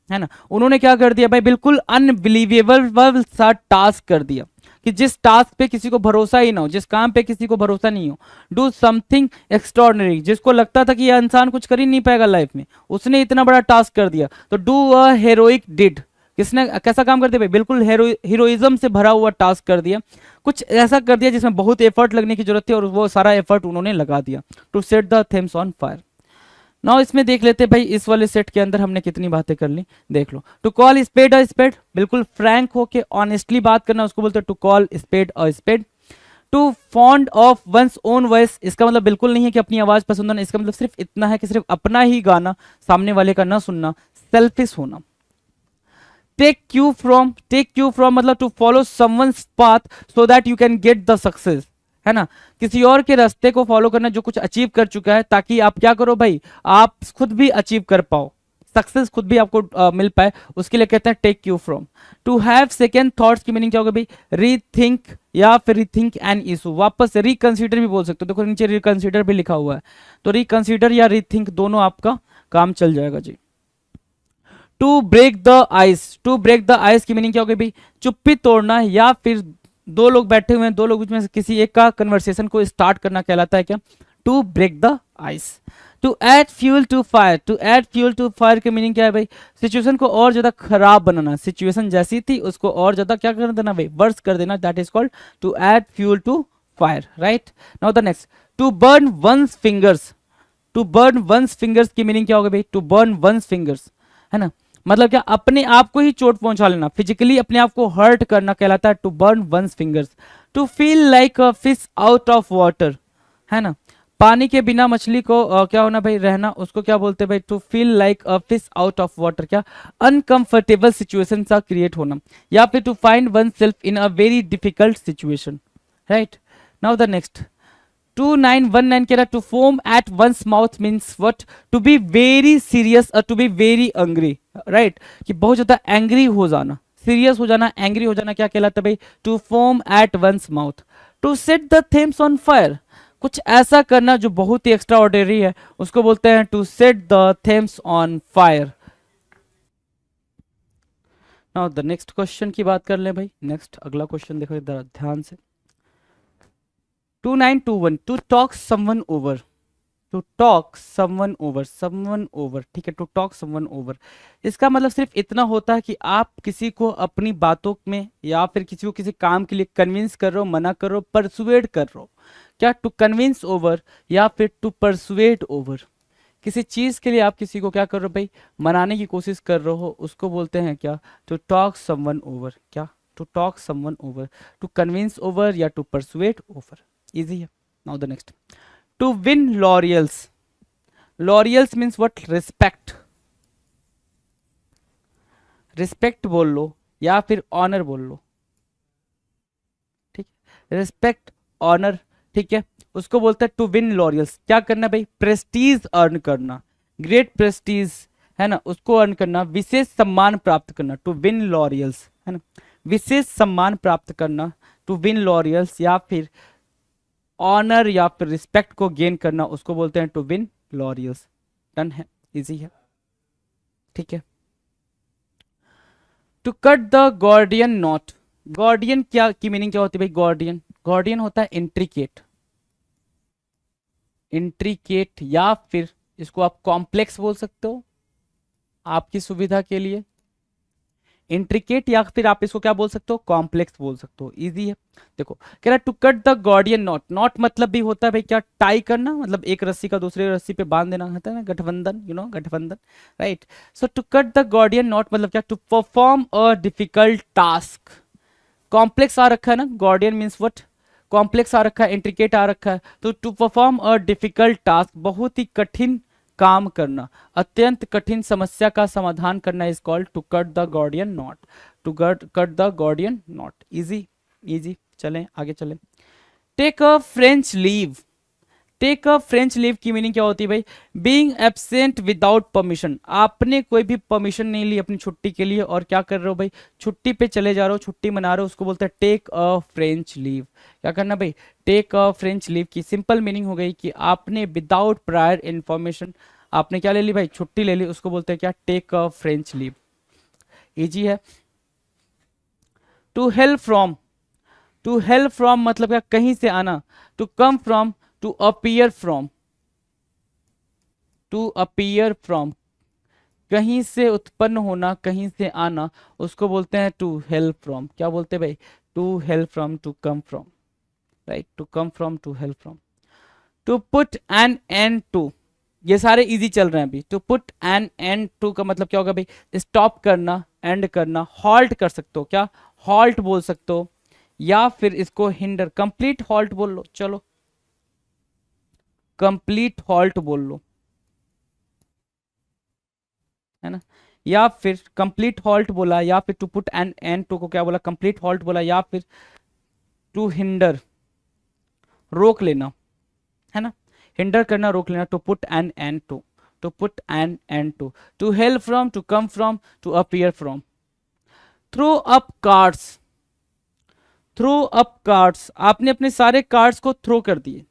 है ना, उन्होंने क्या कर दिया भाई, बिल्कुल अनबिलीवेबल सा टास्क कर दिया, कि जिस टास्क पे किसी को भरोसा ही ना हो, जिस काम पे किसी को भरोसा नहीं हो, डू समथिंग एक्स्ट्रॉर्डिनरी, जिसको लगता था कि यह इंसान कुछ कर ही नहीं पाएगा लाइफ में, उसने इतना बड़ा टास्क कर दिया, तो डू अ हेरोइक डिड, किसने कैसा काम कर दिया भाई, बिल्कुल हीरोइज्म से भरा हुआ टास्क कर दिया, कुछ ऐसा कर दिया जिसमें बहुत एफर्ट लगने की जरूरत थी और वो सारा एफर्ट उन्होंने लगा दिया, to set the Thames on fire. Now इसमें देख लेते हैं भाई, इस वाले सेट के अंदर हमने कितनी बातें कर ली, देख लो। To call spade a spade, बिल्कुल फ्रैंक होके ऑनेस्टली बात करना, उसको बोलते हैं to call spade a spade. Too fond of one's own voice, इसका मतलब बिल्कुल नहीं है कि अपनी आवाज पसंद आना, इसका मतलब सिर्फ इतना है कि सिर्फ अपना ही गाना, सामने वाले का ना सुनना, सेल्फिश होना। टेक क्यू फ्रॉम मतलब to follow someone's path so that you can get the success, है ना, किसी और के रास्ते को फॉलो करना जो कुछ अचीव कर चुका है, ताकि आप क्या करो भाई, आप खुद भी अचीव कर पाओ, सक्सेस खुद भी आपको मिल पाए, उसके लिए कहते हैं take cue from. To have second thoughts की मीनिंग क्या होगा भाई, रीथिंक या फिर रीथिंक एन इशू, वापस से रिकंसीडर भी बोल सकते हो, देखो नीचे रिकंसीडर भी लिखा हुआ है, तो रिकंसीडर या रीथिंक दोनों आपका काम चल जाएगा जी। To break the ice, to break the ice की मीनिंग क्या होगी भाई, चुप्पी तोड़ना, या फिर दो लोग बैठे हुए हैं, दो लोग में से किसी एक का कन्वर्सेशन को स्टार्ट करना कहलाता है क्या, to break the ice. To add fuel to fire, to add fuel to fire की मीनिंग क्या है भाई, सिचुएशन को और ज्यादा खराब बनाना, सिचुएशन जैसी थी उसको और ज्यादा क्या कर देना भाई, वर्स कर देना, that is called to add fuel to fire, right. Now the next, to burn one's fingers, to burn one's fingers की मीनिंग क्या होगा भाई, टू बर्न वंस फिंगर्स, है ना, मतलब क्या, अपने आप को ही चोट पहुंचा लेना, फिजिकली अपने आप को हर्ट करना कहलाता है to burn one's fingers. To feel like a fish out of water, है ना, पानी के बिना मछली को क्या होना भाई, रहना, उसको क्या बोलते हैं भाई, to feel like a fish out of water, क्या अनकंफर्टेबल सिचुएशन सा क्रिएट होना, या फिर to find oneself in a very difficult situation, right. Now the next 2919 कह रहा है to foam at one's mouth means what, to be very serious और to be very angry, right, कि बहुत ज्यादा एंग्री हो जाना, सीरियस हो जाना, एंग्री हो जाना क्या कहलाता है भाई, to foam at one's mouth. To set the Thames on fire, कुछ ऐसा करना जो बहुत ही एक्स्ट्रा ऑर्डिनरी है, उसको बोलते हैं to set the Thames on fire. Now the next question की बात कर ले भाई, नेक्स्ट अगला क्वेश्चन देखो इधर ध्यान से। 2921 to talk someone over, to talk someone over, someone over, ठीक है, टू टॉक समवन ओवर, इसका मतलब सिर्फ इतना होता है कि आप किसी को अपनी बातों में या फिर किसी को किसी काम के लिए कन्विंस कर रहे हो, मना कर रहे हो, परसुएड कर रहे हो, क्या टू कन्विंस ओवर या फिर टू परसुएड ओवर, किसी चीज के लिए आप किसी को क्या कर रहे हो भाई, मनाने की कोशिश कर रहे हो, उसको बोलते हैं क्या, टू टॉक समवन ओवर। क्या, to talk someone over, to convince over या टू परसुएट ओवर। इजी है। Now the next, to win laurels. Laurels means what, respect. Respect बोल लो या फिर ऑनर बोल लो, ठीक है, रिस्पेक्ट, ऑनर, ठीक है, उसको बोलते हैं टू विन लॉरियल्स। क्या करना भाई, प्रेस्टीज अर्न करना, ग्रेट प्रेस्टीज, है ना, उसको अर्न करना, विशेष सम्मान प्राप्त करना, टू विन लॉरियल्स, है ना, विशेष सम्मान प्राप्त करना, टू विन लॉरियल्स, या फिर ऑनर या फिर रिस्पेक्ट को गेन करना, उसको बोलते हैं टू विन लॉरियल्स। डन है, इजी है, ठीक है। To cut the Gordian knot. Gordian क्या की मीनिंग क्या होती है भाई, गॉर्डियन, गॉर्डियन होता है इंट्रिकेट, इंट्रिकेट, या फिर इसको आप कॉम्प्लेक्स बोल सकते हो आपकी सुविधा के लिए, इंट्रिकेट, या फिर आप इसको क्या बोल सकते हो, कॉम्प्लेक्स बोल सकते हो। इजी है। देखो कह रहा है to cut the Gordian knot. Knot मतलब भी होता है भाई क्या, टाई करना, मतलब एक रस्सी का दूसरे रस्सी पे बांध देना होता है ना, गठबंधन, यू नो, गठबंधन, right. So to cut the Gordian knot मतलब क्या, to perform a difficult task. Complex आ रखा है ना, गॉर्डियन मीन्स व्हाट, कॉम्प्लेक्स आ रखा है, इंट्रिकेट आ रखा है, तो to perform a difficult task, बहुत ही कठिन काम करना, अत्यंत कठिन समस्या का समाधान करना, is called to cut the Gordian knot, to cut the Gordian knot. Easy, easy, चलें आगे चलें। Take a French leave. Take a French leave की मीनिंग क्या होती है भाई, बीइंग एब्सेंट विदाउट परमिशन। आपने कोई भी परमिशन नहीं ली अपनी छुट्टी के लिए और क्या कर रहे हो भाई, छुट्टी पे चले जा रहे हो, छुट्टी मना रहे हो, उसको बोलते हैं टेक अ फ्रेंच लीव। क्या करना भाई, टेक अ फ्रेंच लीव की सिंपल मीनिंग हो गई कि आपने विदाउट प्रायर इंफॉर्मेशन आपने क्या ले ली भाई, छुट्टी ले ली, उसको बोलते हैं क्या, take a French leave. Easy है। To hail from. To hail from मतलब क्या, कहीं से आना, to come from, to appear from, to appear from, कहीं से उत्पन्न होना, कहीं से आना, उसको बोलते हैं टू हेल फ्रॉम। क्या बोलते हैं भाई, to hail from, to come from, right, to come from, to hail from. To put an end to, ये सारे इजी चल रहे हैं अभी। To put an end to का मतलब क्या होगा भाई, स्टॉप करना, एंड करना, हॉल्ट कर सकते हो, क्या हॉल्ट बोल सकते हो, या फिर इसको हिंडर, कंप्लीट हॉल्ट बोल लो, चलो कंप्लीट हॉल्ट बोल लो, है ना, या फिर कंप्लीट हॉल्ट बोला, या फिर to put an end to को क्या बोला, कंप्लीट हॉल्ट बोला, या फिर टू हिंडर, रोक लेना, है ना, हिंडर करना, रोक लेना, to put an end to, to put an end to hail from, to come from, to appear from. Throw up cards. Throw up cards, आपने अपने सारे कार्ड्स को थ्रो कर दिए,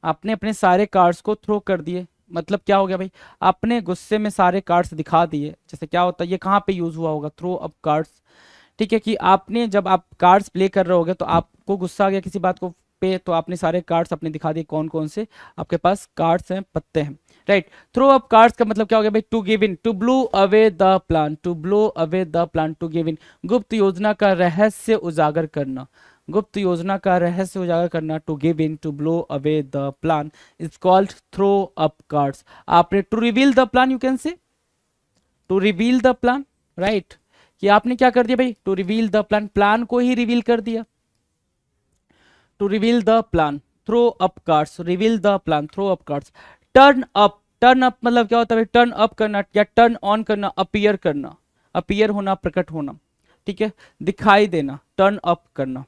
आपने अपने सारे कार्ड्स को थ्रो कर दिए, मतलब क्या हो गया भाई, आपने गुस्से में सारे कार्ड्स दिखा दिए। जैसे क्या होता है, ये कहाँ पे यूज हुआ होगा, थ्रो अप कार्ड्स, ठीक है, कि आपने जब आप कार्ड्स प्ले कर रहे होगे तो आपको गुस्सा आ गया किसी बात को पे, तो आपने सारे कार्ड्स अपने दिखा दिए, कौन कौन से आपके पास कार्ड्स हैं, पत्ते हैं, राइट। थ्रो अप कार्ड्स का मतलब क्या हो गया भाई, to give in, to blow away the plan, to blow away the plan, to give in, गुप्त योजना का रहस्य उजागर करना, गुप्त योजना का रहस्य उजागर करना, to give in, to blow away the plan, is called throw up cards. आपने to reveal the plan, you can say to reveal the plan, right, कि आपने क्या कर दिया भाई, to reveal the plan, plan को ही रिवील कर दिया, to reveal the plan, throw up cards, reveal the plan, throw up cards. Turn up, turn up मतलब क्या होता है, टर्न अप करना या टर्न ऑन करना, अपीयर करना, अपीयर होना, प्रकट होना, ठीक है, दिखाई देना, टर्न अप करना।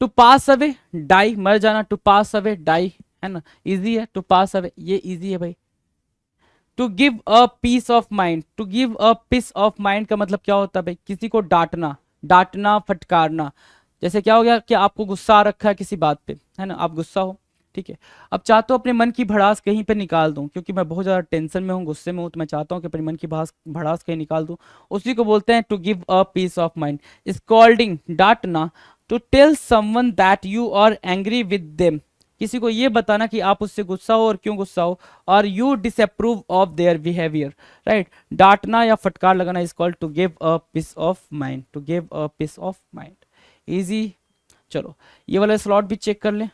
टू पास अवे, डाई, मर जाना, टू पास अवे, डाई, है ना, इजी है, टू पास अवे, ये इजी है भाई। To give a piece of mind, to give a piece of mind का मतलब क्या होता है भाई, किसी को डांटना, डांटना, फटकारना। जैसे क्या हो गया कि आपको गुस्सा आ रखा है किसी बात पे, है ना, आप गुस्सा हो, ठीक है, अब चाहता हूँ अपने मन की भड़ास कहीं पे निकाल दूं, क्योंकि मैं बहुत ज्यादा टेंशन में हूँ, गुस्से में हूँ, तो मैं चाहता हूँ कि अपने मन की भड़ास कहीं निकाल दूं, उसी को बोलते हैं to give a piece of mind. Scolding, डांटना, to tell someone that you are angry with them, किसी को ये बताना कि आप उससे गुस्सा हो और क्यों गुस्सा हो, और you disapprove of their behaviour, right. डांटना या फटकार लगाना is called to give a piece of mind, to give a piece of mind. Easy. चलो ये वाला स्लॉट भी चेक कर लें,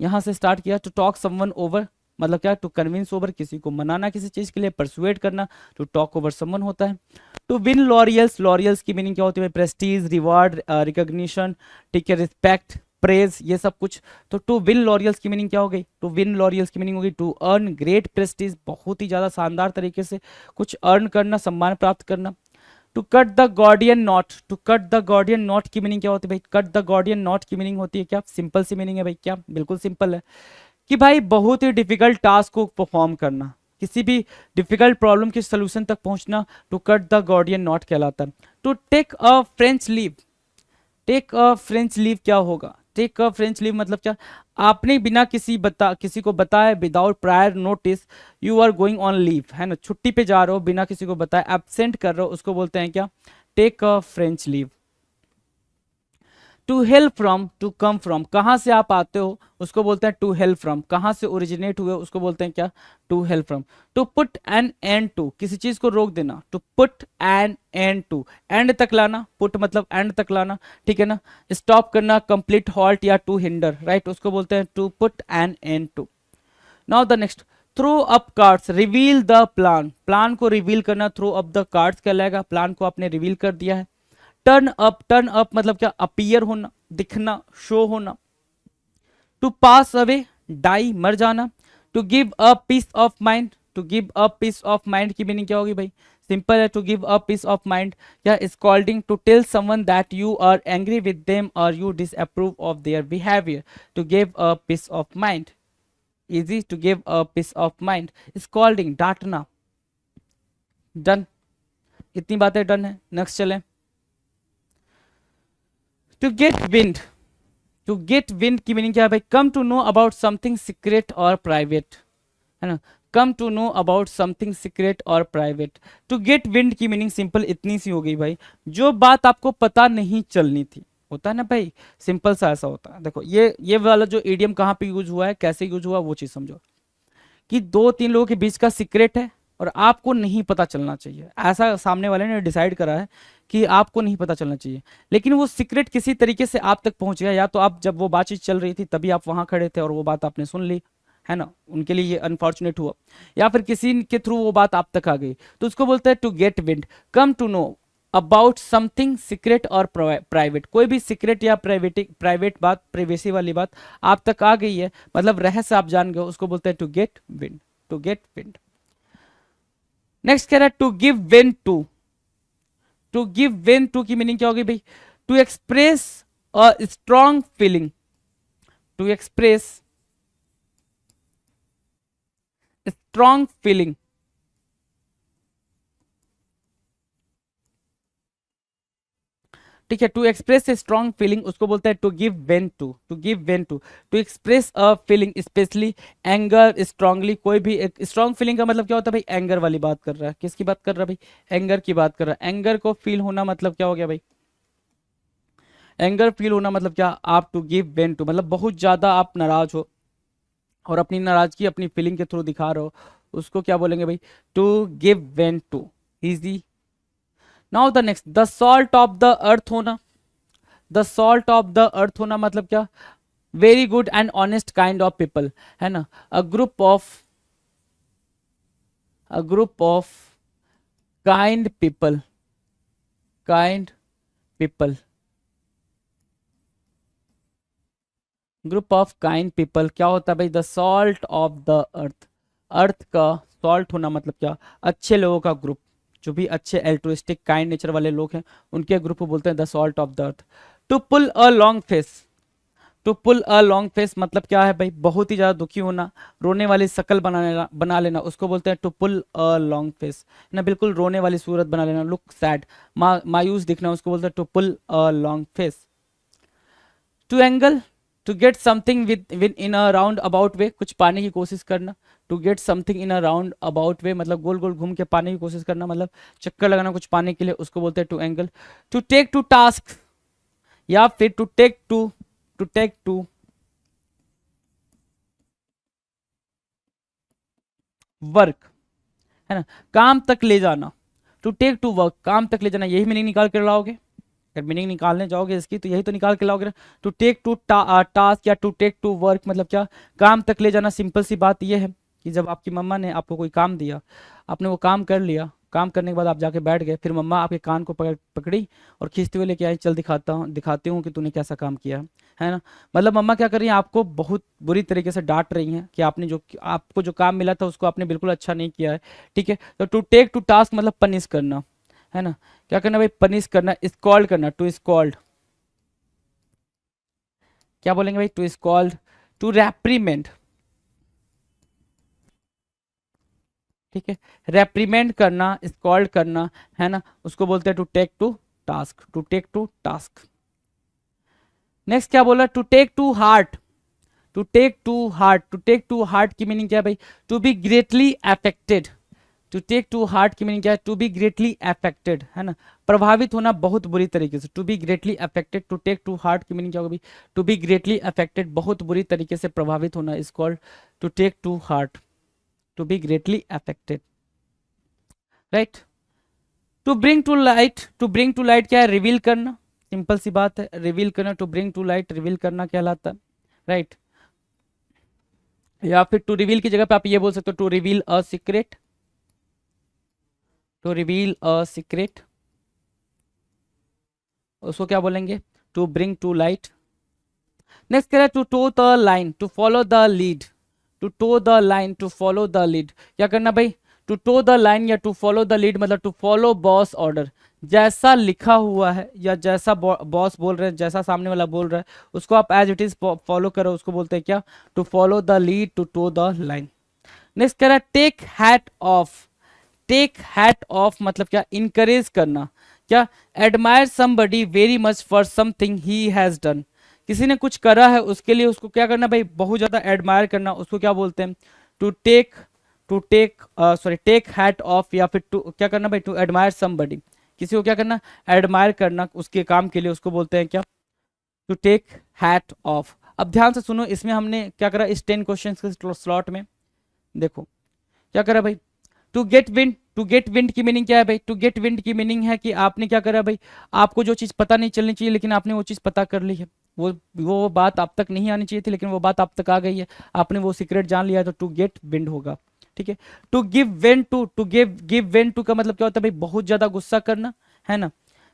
यहां से स्टार्ट किया, टू टॉक समवन ओवर, मतलब क्या, टू कन्विंस ओवर, किसी को मनाना किसी चीज के लिए, परसुएट करना, टू टॉक ओवर समवन होता है। टू विन लॉरियल्स, लॉरियल्स की मीनिंग क्या होती है? प्रेस्टीज, रिवार्ड, रिकॉग्निशन, ठीक है, रिस्पेक्ट, प्रेज, ये सब कुछ। तो टू विन लॉरियल्स की मीनिंग क्या हो गई? टू विन लॉरियल्स की मीनिंग होगी टू अर्न ग्रेट प्रेस्टीज, बहुत ही ज्यादा शानदार तरीके से कुछ अर्न करना, सम्मान प्राप्त करना। To cut the Gordian knot, to cut the Gordian knot की मीनिंग क्या होती है भाई? कट द गॉर्डियन नॉट की मीनिंग होती है क्या? सिंपल सी मीनिंग है भाई, क्या बिल्कुल सिंपल है कि भाई बहुत ही डिफिकल्ट टास्क को परफॉर्म करना, किसी भी डिफिकल्ट प्रॉब्लम के सोल्यूशन तक पहुंचना, to cut the Gordian knot कहलाता है। To take a French leave, take a French leave क्या होगा? टेक अ फ्रेंच लीव मतलब क्या? आपने बिना किसी को बताए, without prior notice you are going on leave, है ना, छुट्टी पे जा रहे हो बिना किसी को बताए, एब्सेंट कर रहे हो, उसको बोलते हैं क्या? Take a French leave. To hail from, to come from, कहाँ से आप आते हो उसको बोलते हैं टू हेल फ्रॉम, कहाँ से ओरिजिनेट हुए उसको बोलते हैं क्या? To hail from. To put an end to, किसी चीज को रोक देना, to put an end to, end तक लाना, पुट मतलब एंड तक लाना, ठीक है ना, स्टॉप करना, कंप्लीट हॉल्ट या टू हिंडर, राइट, उसको बोलते हैं to put an end to. Now the next, throw up cards, reveal the plan, plan को रिवील करना थ्रो अप द कार्ड्स कहलाएगा, प्लान को आपने रिवील कर दिया है। टर्न अप मतलब क्या? अपीयर होना, दिखना, शो होना। टू पास अवे, डाई, मर जाना। To give a piece of mind, to give a piece of mind की मीनिंग क्या होगी भाई? सिंपल है, to give a piece of mind या scolding, to tell someone that you are angry with them और you disapprove of their behaviour, to give a piece of mind. Easy, to give a piece of mind. Scolding, डांटना। Done, इतनी बातें done है। Next चलें। To get wind, to get wind की meaning क्या है भाई? Come to know about something secret और प्राइवेट, है ना, come to know about something secret और प्राइवेट। टू गेट विंड की मीनिंग सिंपल इतनी सी हो गई भाई, जो बात आपको पता नहीं चलनी थी, होता है ना भाई, सिंपल सा ऐसा होता है। देखो ये वाला जो इडियम कहाँ पे यूज हुआ है, कैसे यूज हुआ, वो चीज समझो कि दो तीन लोगों के बीच का सीक्रेट है और आपको नहीं पता चलना चाहिए, ऐसा सामने वाले ने डिसाइड करा है कि आपको नहीं पता चलना चाहिए, लेकिन वो सीक्रेट किसी तरीके से आप तक पहुंच गया, या तो आप जब वो बातचीत चल रही थी तभी आप वहां खड़े थे और वो बात आपने सुन ली, है ना, उनके लिए ये अनफॉर्चुनेट हुआ, या फिर किसी के थ्रू वो बात आप तक आ गई, तो उसको बोलते हैं to get wind. Come to know about something secret और प्राइवेट, कोई भी सीक्रेट या प्राइवेट बात, प्राइवेसी वाली बात आप तक आ गई है, मतलब रहस्य आप जान गए, उसको बोलते हैं to get wind, to get wind. Next कह रहा है to give vent to, to give vent to की मीनिंग क्या होगी भाई? To express a strong feeling, to express strong feeling, ठीक है, to express a strong feeling उसको बोलते हैं to give vent to, to give vent to, to express a feeling specially anger strongly, कोई भी एक स्ट्रॉन्ग फीलिंग का मतलब क्या होता है भाई? एंगर वाली बात कर रहा है, किसकी बात कर रहा है भाई? एंगर की बात कर रहा है। एंगर को फील होना मतलब क्या हो गया भाई? एंगर फील होना मतलब क्या? आप टू गिव वेन टू मतलब बहुत ज्यादा आप नाराज हो और अपनी नाराजगी अपनी फीलिंग के थ्रू दिखा रहे हो, उसको क्या बोलेंगे भाई? To give vent to. Easy. Now the next, the salt of the earth होना, the salt of the earth होना मतलब क्या? Very good and honest kind of people, है ना, a group of kind people, kind people, group of kind people क्या होता है भाई? The salt of the earth, earth का सॉल्ट होना मतलब क्या? अच्छे लोगों का ग्रुप, जो भी अच्छे एल्ट्रुइस्टिक काइंड नेचर वाले लोग हैं उनके ग्रुप को बोलते हैं the salt of the earth. To pull a long face, to pull a long face मतलब क्या है भाई? बहुत ही ज्यादा दुखी होना, रोने वाली शक्ल बना लेना, उसको बोलते हैं to pull a long face, ना, बिल्कुल रोने वाली सूरत बना लेना, लुक सैड, मायूस दिखना, उसको बोलते हैं to pull a long face. To angle, to get something within a roundabout way, कुछ पाने की कोशिश करना, to get something in a roundabout way मतलब गोल गोल घूम के पाने की कोशिश करना, मतलब चक्कर लगाना कुछ पाने के लिए, उसको बोलते हैं to angle. To take to task या फिर टू टेक टू वर्क, है ना, काम तक ले जाना, टू टेक टू वर्क, काम तक ले जाना, यही मीनिंग निकाल कर लाओगे, अगर मीनिंग निकालने जाओगे इसकी तो यही तो निकाल के लाओगे ना। टू टेक टू टास्क या टू टेक टू वर्क मतलब क्या? काम तक ले जाना, सिंपल सी बात ये है। कि जब आपकी मम्मा ने आपको कोई काम दिया, आपने वो काम कर लिया, काम करने के बाद आप जाके बैठ गए, फिर मम्मा आपके कान को पकड़ी और खींचते हुए लेके आई, चल दिखाती हूँ कि तूने कैसा काम किया है ना। मतलब मम्मा क्या कर रही है, आपको बहुत बुरी तरीके से डांट रही हैं कि आपको जो काम मिला था उसको आपने बिल्कुल अच्छा नहीं किया है, ठीक है। तो टू टेक टू टास्क मतलब पनिश करना, है ना। क्या करना भाई, पनिश करना, स्कॉल्ड करना, टू स्कॉल्ड। क्या बोलेंगे भाई, टू स्कॉल्ड, टू रेप्रीमेंड, ठीक है। रेप्रीमेंड करना, स्कॉल्ड करना, है ना, उसको बोलते हैं to take to task, to take to task. Next क्या बोला, to take to heart, to take to heart, to take to heart की मीनिंग क्या है भाई, to be greatly affected. To take to heart की मीनिंग क्या है, to be greatly affected, है ना, प्रभावित होना बहुत बुरी तरीके से, to be greatly affected. To take to heart की मीनिंग क्या होगी, टू बी ग्रेटली अफेक्टेड, बहुत बुरी तरीके से प्रभावित होना, is called to take to heart, to be greatly affected, right. To bring to light, to bring to light क्या है, रिवील करना, सिंपल सी बात है, रिवील करना, to bring to light reveal करना कहलाता है, राइट। या फिर टू रिवील की जगह पे आप ये बोल सकते हो, to reveal a secret, to reveal a secret, उसको क्या बोलेंगे, to bring to light. Next कह रहा है to toe the line, to follow the lead, to toe the line, to follow the lead. क्या करना भाई, टू टो द लाइन या टू फॉलो द लीड मतलब टू फॉलो बॉस ऑर्डर, जैसा लिखा हुआ है या जैसा बॉस बोल रहे हैं, जैसा सामने वाला बोल रहा है उसको आप एज इट इज फॉलो करो, उसको बोलते हैं क्या, to follow the lead, to toe the line. Next कह रहा है take hat off, take hat off मतलब क्या, इंकरेज करना, क्या, admire somebody very much for something he has done, किसी ने कुछ करा है उसके लिए उसको क्या करना भाई, बहुत ज्यादा एडमायर करना, उसको क्या बोलते हैं, to take, to take sorry take hat off, या फिर टू क्या करना भाई, टू एडमायर समबडी, किसी को क्या करना, एडमायर करना उसके काम के लिए, उसको बोलते हैं क्या, टू टेक हैट ऑफ। अब ध्यान से सुनो, इसमें हमने क्या करा, इस 10 क्वेश्चन के स्लॉट में देखो क्या करा भाई, to get wind, to get wind की मीनिंग क्या है भाई, टू गेट विंड की मीनिंग है कि आपने क्या करा भाई, आपको जो चीज पता नहीं चलनी चाहिए लेकिन आपने वो चीज पता कर ली है, वो बात आप तक नहीं आनी चाहिए थी लेकिन वो बात आप तक आ गई है, आपने वो सीक्रेट जान लिया है, तो टू गेट विंड होगा, ठीक है। To give vent to, to give vent to का मतलब क्या होता है भाई, बहुत ज्यादा गुस्सा करना, है ना,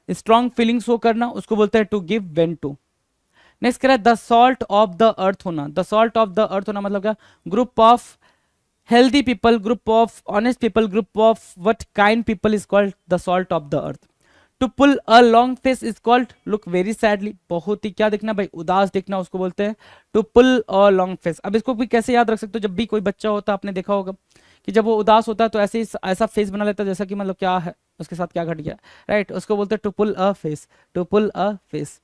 स्ट्रॉन्ग फीलिंग्स शो करना, उसको बोलते हैं to give vent to. Next कह रहा है the salt of the earth होना, the salt of the earth होना मतलब क्या, group of healthy people, group of honest people, group of what kind people is called the salt of the earth. To pull a long face is called look very sadly, बहुत ही क्या दिखना भाई, उदास दिखना, उसको बोलते हैं to pull a long face। अब इसको भी कैसे याद रख सकते हो, जब भी कोई बच्चा होता है आपने देखा होगा कि जब वो उदास होता है तो ऐसे ही ऐसा फेस बना लेता है जैसा कि मतलब क्या है उसके साथ क्या घट गया, राइट, उसको बोलते हैं to pull a face, to pull a face.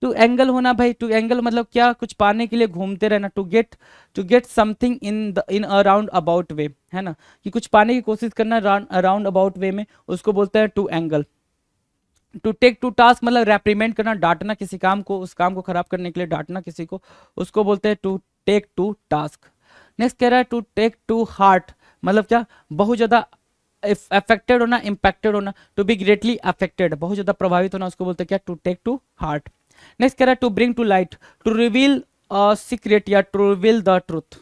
To angle होना भाई, टू एंगल मतलब क्या, कुछ पाने के लिए घूमते रहना, to get something in around about way, है ना, कि कुछ पाने की कोशिश करना अराउंड अबाउट वे में, उसको बोलते हैं to angle. To take to task मतलब रेप्रीमेंट करना, डांटना किसी काम को, उस काम को खराब करने के लिए डांटना किसी को, उसको बोलते हैं to take to task. Next कह रहा है टू टेक टू हार्ट मतलब क्या, बहुत ज्यादा अफेक्टेड होना, इम्पैक्टेड होना, टू बी ग्रेटली अफेक्टेड, बहुत ज्यादा प्रभावित होना, उसको बोलते हैं क्या, to take to heart. Next कह रहा है to bring to light, to reveal a secret या to reveal the truth,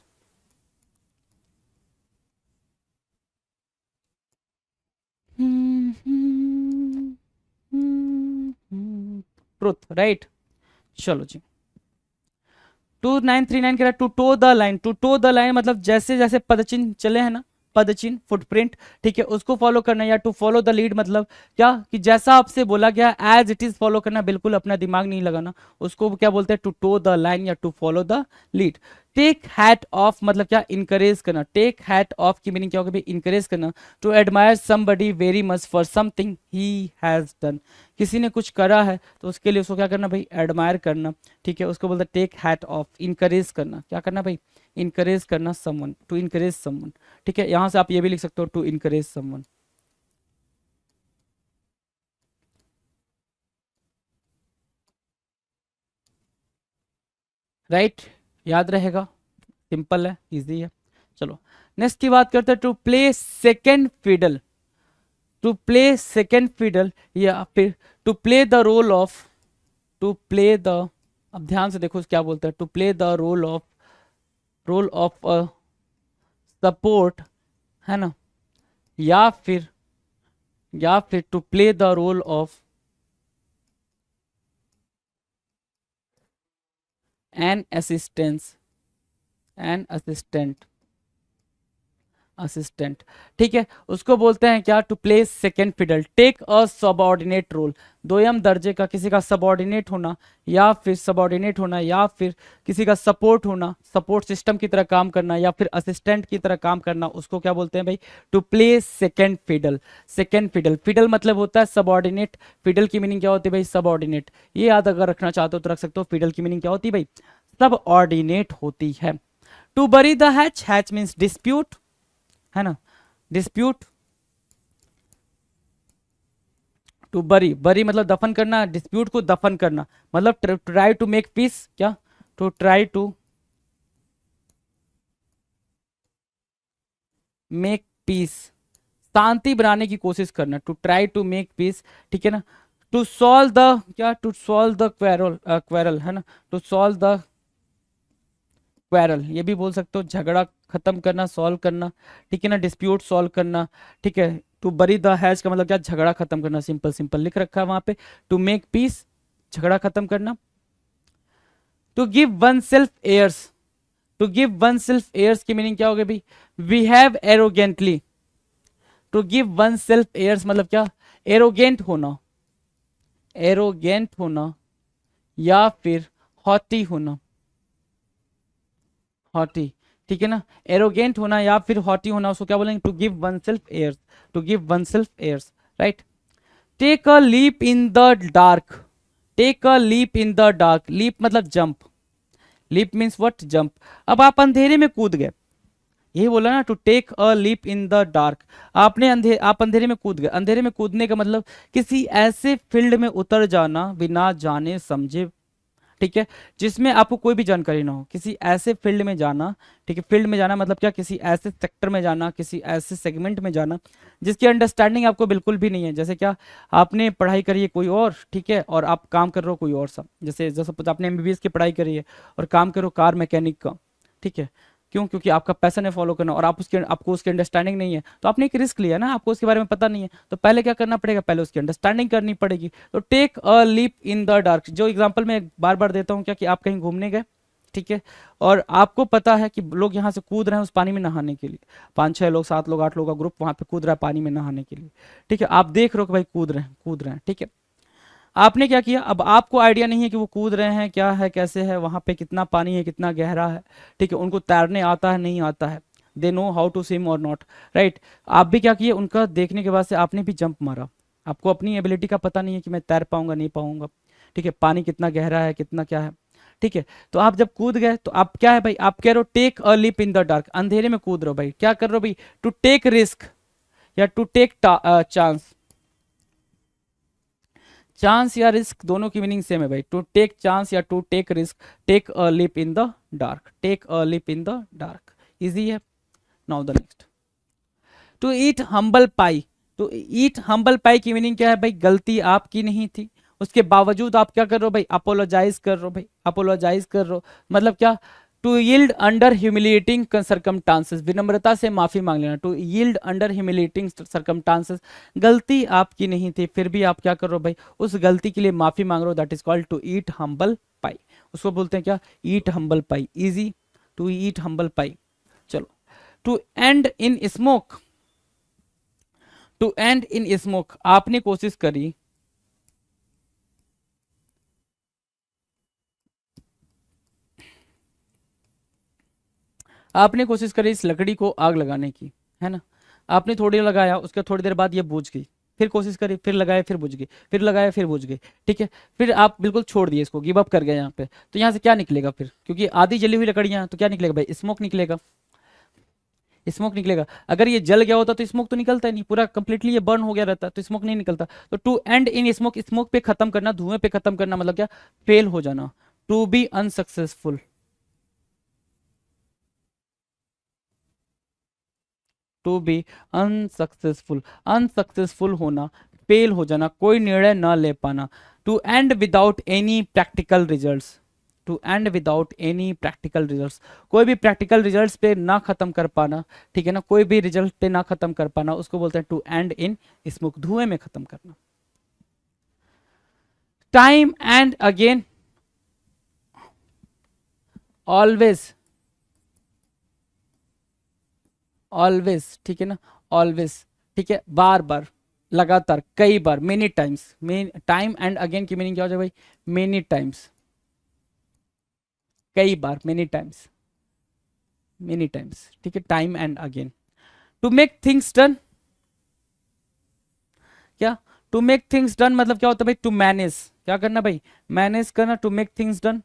truth, right. चलो जी, 2939 कह रहा है to toe the line, to toe the line मतलब जैसे जैसे पदचिन्ह चले हैं ना, पदचिन्ह फुटप्रिंट, ठीक है, उसको फॉलो करना, या टू फॉलो द लीड मतलब क्या, कि जैसा आपसे बोला गया एज इट इज फॉलो करना, बिल्कुल अपना दिमाग नहीं लगाना, उसको क्या बोलते हैं, टू टो द लाइन या to follow the lead. Take hat off मतलब क्या, इनकरेज करना, टेक हैट ऑफ की मीनिंग क्या होगी, इनकरेज करना, to admire somebody very much for something he has done, किसी ने कुछ करा है तो उसके लिए उसको क्या करना भाई, एडमायर करना, ठीक है, उसको बोलते हैं टेक हैट ऑफ, इनकरेज करना, क्या करना भाई, इनकरेज करना समवन, टू इनकरेज समवन, ठीक है, यहां से आप ये भी लिख सकते हो टू इनकरेज समवन, राइट, याद रहेगा, सिंपल है, इजी है। चलो नेक्स्ट की बात करते हैं, to play second fiddle, to play second fiddle या फिर to play the role of, to play the, अब ध्यान से देखो क्या बोलता है, to play the role of, role of a support, है ना, या फिर to play the role of an assistant, assistant, ठीक है, उसको बोलते हैं क्या, to play second fiddle, take a subordinate role, दोयम दर्जे का किसी का सबऑर्डिनेट होना, या फिर किसी का सपोर्ट होना, सपोर्ट सिस्टम की तरह काम करना, या फिर असिस्टेंट की तरह काम करना, उसको क्या बोलते हैं भाई, to play second fiddle. Second fiddle, fiddle मतलब होता है सबऑर्डिनेट, फिडल की मीनिंग क्या होती है भाई, सबऑर्डिनेट, ये याद अगर रखना चाहते हो तो रख सकते हो, फिडल की मीनिंग क्या होती है भाई, सबऑर्डिनेट होती है। To bury the hatch, hatch means dispute, है ना, डिस्प्यूट, टू बरी, बरी मतलब दफन करना, डिस्प्यूट को दफन करना, मतलब ट्राई टू मेक पीस, क्या, to try to make peace, शांति बनाने की कोशिश करना, to try to make peace, ठीक है ना, टू सॉल्व द, क्या, to solve the quarrel, quarrel, है ना, टू सॉल्व द क्वेरल, ये भी बोल सकते हो, झगड़ा खत्म करना, सॉल्व करना, ठीक है ना, डिस्प्यूट सॉल्व करना, ठीक है, टू बरी द हैज का मतलब क्या, झगड़ा खत्म करना, सिंपल सिंपल लिख रखा है वहां पे, टू मेक पीस, झगड़ा खत्म करना, to give oneself airs, to give oneself airs की मीनिंग क्या हो गई भाई, we have arrogantly, to give oneself airs मतलब क्या, एरोगेंट होना, एरोगेंट होना, या फिर हॉटी होना, हॉटी, ठीक है ना, एरोगेंट होना या फिर हॉटी होना, उसको क्या बोलेंगे, to give oneself airs, to give oneself airs, right. Take a leap in the dark, take a leap in the dark, leap मतलब jump, leap means what, jump, अब आप अंधेरे में कूद गए, यही बोला ना, to take a leap in the dark, आप अंधेरे में कूद गए, अंधेरे में कूदने का मतलब किसी ऐसे फील्ड में उतर जाना बिना जाने समझे, ठीक है, जिसमें आपको कोई भी जानकारी ना हो, किसी ऐसे फील्ड में जाना, ठीक है, फील्ड में जाना मतलब क्या, किसी ऐसे सेक्टर में जाना, किसी ऐसे सेगमेंट में जाना जिसकी अंडरस्टैंडिंग आपको बिल्कुल भी नहीं है, जैसे क्या, आपने पढ़ाई करी है कोई और, ठीक है, और आप काम कर रहे हो कोई और सा, जैसे जैसे आपने एमबीबीएस की पढ़ाई करी है और काम करो कार मैकेनिक का, ठीक है, क्यों, क्योंकि आपका पैशन है फॉलो करना और आपको उसकी अंडरस्टैंडिंग नहीं है, तो आपने एक रिस्क लिया ना, आपको उसके बारे में पता नहीं है, तो पहले क्या करना पड़ेगा, पहले उसकी अंडरस्टैंडिंग करनी पड़ेगी, तो take a leap in the dark, जो एग्जांपल मैं बार बार देता हूँ क्या, कि आप कहीं घूमने गए, ठीक है, और आपको पता है कि लोग यहाँ से कूद रहे हैं उस पानी में नहाने के लिए, 5 6 लोग 7 लोग 8 लोग का ग्रुप वहां पे कूद रहा है पानी में नहाने के लिए, ठीक है, आप देख रहे हो कि भाई कूद रहे हैं, ठीक है, आपने क्या किया, अब आपको आइडिया नहीं है कि वो कूद रहे हैं, क्या है, कैसे है, वहां पे कितना पानी है, कितना गहरा है, ठीक है, उनको तैरने आता है नहीं आता है, they know how to swim और नॉट, राइट, आप भी क्या किए, उनका देखने के बाद से आपने भी जंप मारा, आपको अपनी एबिलिटी का पता नहीं है कि मैं तैर पाऊंगा नहीं पाऊंगा, ठीक है, पानी कितना गहरा है, कितना क्या है, ठीक है, तो आप जब कूद गए तो आप क्या है भाई, आप कह रहे हो take a leap in the dark, अंधेरे में कूद रहे हो भाई, क्या कर रहे हो भाई, टू टेक रिस्क या टू टेक चांस, चांस या रिस्क दोनों की मीनिंग सेम है भाई, टू टेक चांस या to take risk, take a leap in the dark, take a leap in the dark, easy है। Now the next, to eat humble pie, to eat humble pie की meaning क्या है भाई, गलती आपकी नहीं थी, उसके बावजूद आप क्या कर रहे हो भाई, अपोलोजाइज कर रहे हो भाई, अपोलोजाइज कर रहे हो, मतलब क्या, to yield under humiliating circumstances, विनम्रता से माफी मांग लेना, to yield under humiliating circumstances, गलती आपकी नहीं थी फिर भी आप क्या कर रहे हो भाई, उस गलती के लिए माफी मांग रहे हो, that is called to eat humble pie, उसको बोलते हैं क्या, eat humble pie, easy, to eat humble pie. चलो, to end in smoke, to end in smoke, आपने कोशिश करी, आपने कोशिश करी इस लकड़ी को आग लगाने की, है ना, आपने थोड़ी लगाया, उसके थोड़ी देर बाद ये बुझ गई, फिर कोशिश करी, फिर लगाया, फिर बुझ गई, फिर लगाया, फिर बुझ गई, ठीक है, फिर आप बिल्कुल छोड़ दिए इसको, गिव अप कर गए यहाँ पे, तो यहाँ से क्या निकलेगा फिर, क्योंकि आधी जली हुई लकड़ियां तो क्या निकलेगा भाई, स्मोक निकलेगा, स्मोक निकलेगा, अगर ये जल गया होता तो स्मोक तो निकलता ही नहीं, पूरा कंप्लीटली ये बर्न हो गया रहता तो स्मोक नहीं निकलता, तो to end in smoke, smoke पे खत्म करना, धुएं पे खत्म करना मतलब क्या, फेल हो जाना, to be unsuccessful, to be unsuccessful, unsuccessful होना, फेल हो जाना, कोई निर्णय ना ले पाना, to end without any practical results, to end without any practical results, कोई भी प्रैक्टिकल रिजल्ट्स पे ना खत्म कर पाना, ठीक है ना, कोई भी रिजल्ट पे ना खत्म कर पाना उसको बोलते हैं टू एंड इन स्मोक, धुएं में खत्म करना। Time and again, always, always, ठीक है ना, ऑलवेज, ठीक है, बार बार, लगातार, कई बार, many times. Time and again की मीनिंग क्या हो जाए भाई, मेनी टाइम्स, कई बार, मेनी टाइम्स, मेनी टाइम्स, ठीक है, time and again. To make things done, क्या, टू मेक थिंग्स डन मतलब क्या होता है भाई, टू मैनेज, क्या करना भाई, मैनेज करना, टू मेक थिंग्स डन,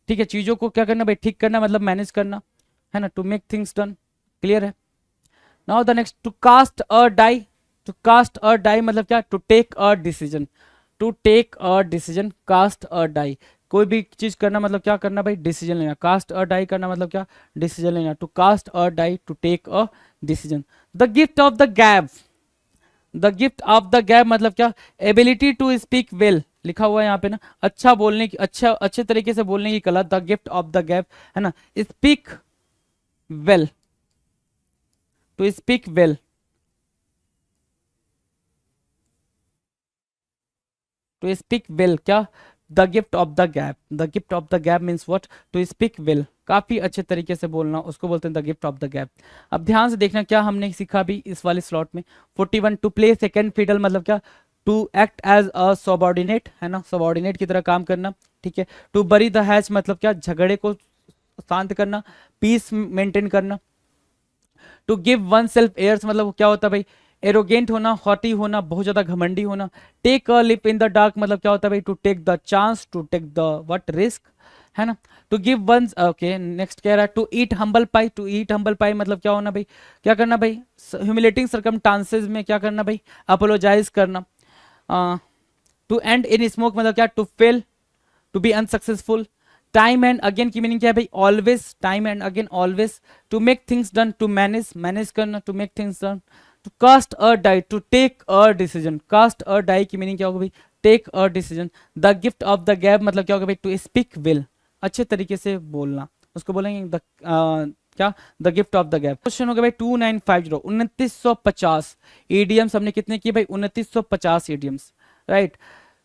ठीक है, चीजों को क्या करना भाई, ठीक करना मतलब मैनेज करना, है ना, to make things done, clear है। Now the next, to cast a die, to cast a die मतलब क्या, to take a decision, to take a decision, cast a die, कोई भी चीज करना मतलब क्या करना भाई, डिसीजन लेना, कास्ट अ डाई करना मतलब क्या, डिसीजन लेना, to cast a die, to take a decision. The gift of the gab, the gift of the gab मतलब क्या, एबिलिटी टू स्पीक वेल, लिखा हुआ है यहाँ पे ना, अच्छा बोलने की, अच्छा अच्छे तरीके से बोलने की कला, the gift of the gab, है ना, speak well, to speak well, to speak well, क्या, the gift of the gab, the gift of the gab means what, to speak well, काफी अच्छे तरीके से बोलना, उसको बोलते हैं the gift of the gab. अब ध्यान से देखना क्या हमने सीखा भी इस वाले स्लॉट में, 41, टू प्ले सेकंड फिडल मतलब क्या, to act as a subordinate, है ना, सबॉर्डिनेट की तरह काम करना, ठीक है। टू बरी द हैच मतलब क्या, झगड़े को शांत करना, पीस मेंटेन करना। To give oneself airs मतलब क्या होता है भाई, एरोगेंट होना, हॉटी होना, बहुत ज्यादा घमंडी होना। Take a leap in the dark मतलब क्या होता है भाई, to take the chance, to take the what risk, है ना। To give one, okay next कह रहा है to eat humble pie, to eat humble pie मतलब क्या होना भाई, क्या करना भाई, ह्यूमिलेटिंग सरकमस्टांसेस में क्या करना भाई, अपोलोजाइज करना। टू एंड इन स्मोक मतलब क्या, to fail, to be unsuccessful. Time and again की मीनिंग क्या है भाई, always, time and again always. To make things done, to manage, manage करना, to make things done. To cast a die, to take a decision, cast a die की meaning क्या होगा भाई, take a decision. The gift of the gap मतलब क्या होगा भाई, to speak well, अच्छे तरीके से बोलना, उसको बोलेंगे द क्या, the gift of the gap. Question हो गया भाई 2950, 2950 ईडियम्स हमने कितने किए भाई, 2950 ईडियम्स, राइट।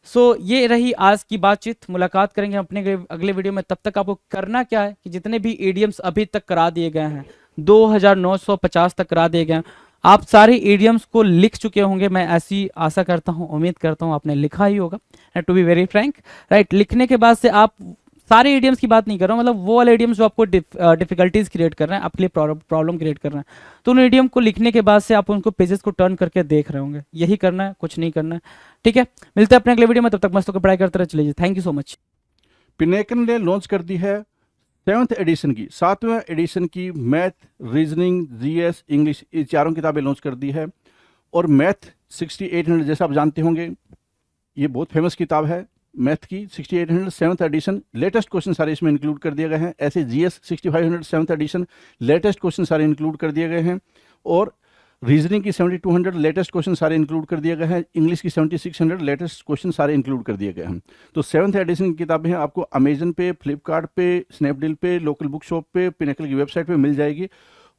सो ये रही आज की बातचीत, मुलाकात करेंगे अपने अगले वीडियो में। तब तक आपको करना क्या है कि जितने भी ईडियम्स अभी तक करा दिए गए हैं, 2950 तक करा दिए गए हैं, आप सारे ईडियम्स को लिख चुके होंगे, मैं ऐसी आशा करता हूं, उम्मीद करता हूं आपने लिखा ही होगा, to be very frank, right. लिखने के बाद से आप सारे ईडियम्स की बात नहीं कर रहा हूं, मतलब वो वाले ईडियम्स जो आपको डिफिकल्टीज क्रिएट कर रहे हैं, आपके लिए प्रॉब्लम क्रिएट कर रहे हैं, तो उन ईडियम को लिखने के बाद से आप उनको पेजेस को टर्न करके देख रहे होंगे, यही करना है, कुछ नहीं करना है, ठीक है। मिलते हैं अपने अगले वीडियो में, तब तक मस्त होकर पढ़ाई करते रहे, चलिए, थैंक यू सो मच। पिनेकन ने लॉन्च कर दी है 7th एडिशन की, 7वें एडिशन की मैथ, रीजनिंग, जीएस, इंग्लिश, ये चारों किताबें लॉन्च कर दी है। और मैथ 6800 जैसा आप जानते होंगे, ये बहुत फेमस किताब है मैथ की, 6800 7th एडिशन, लेटेस्ट क्वेश्चन सारे इसमें इंक्लूड कर दिए गए हैं। ऐसे GS 6500 7th edition, latest question सारे इंक्लूड कर दिए गए हैं। और रीजनिंग की 7200 लेटेस्ट क्वेश्चन सारे इंक्लूड कर दिए गए हैं। इंग्लिश की 7600 लेटेस्ट क्वेश्चन सारे इंक्लूड कर दिए गए हैं। तो 7th एडिशन की किताबें हैं, आपको अमेजन पे, फ्लिपकार्ट पे, स्नैपडील पे, लोकल बुक शॉप पे, पिनेकल की वेबसाइट पे मिल जाएगी।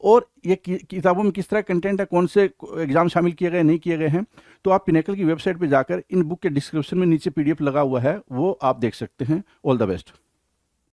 और ये किताबों में किस तरह कंटेंट है, कौन से एग्जाम शामिल किए गए नहीं किए गए हैं, तो आप पिनेकल की वेबसाइट पे जाकर इन बुक के डिस्क्रिप्शन में नीचे पीडीएफ लगा हुआ है, वो आप देख सकते हैं। All the best.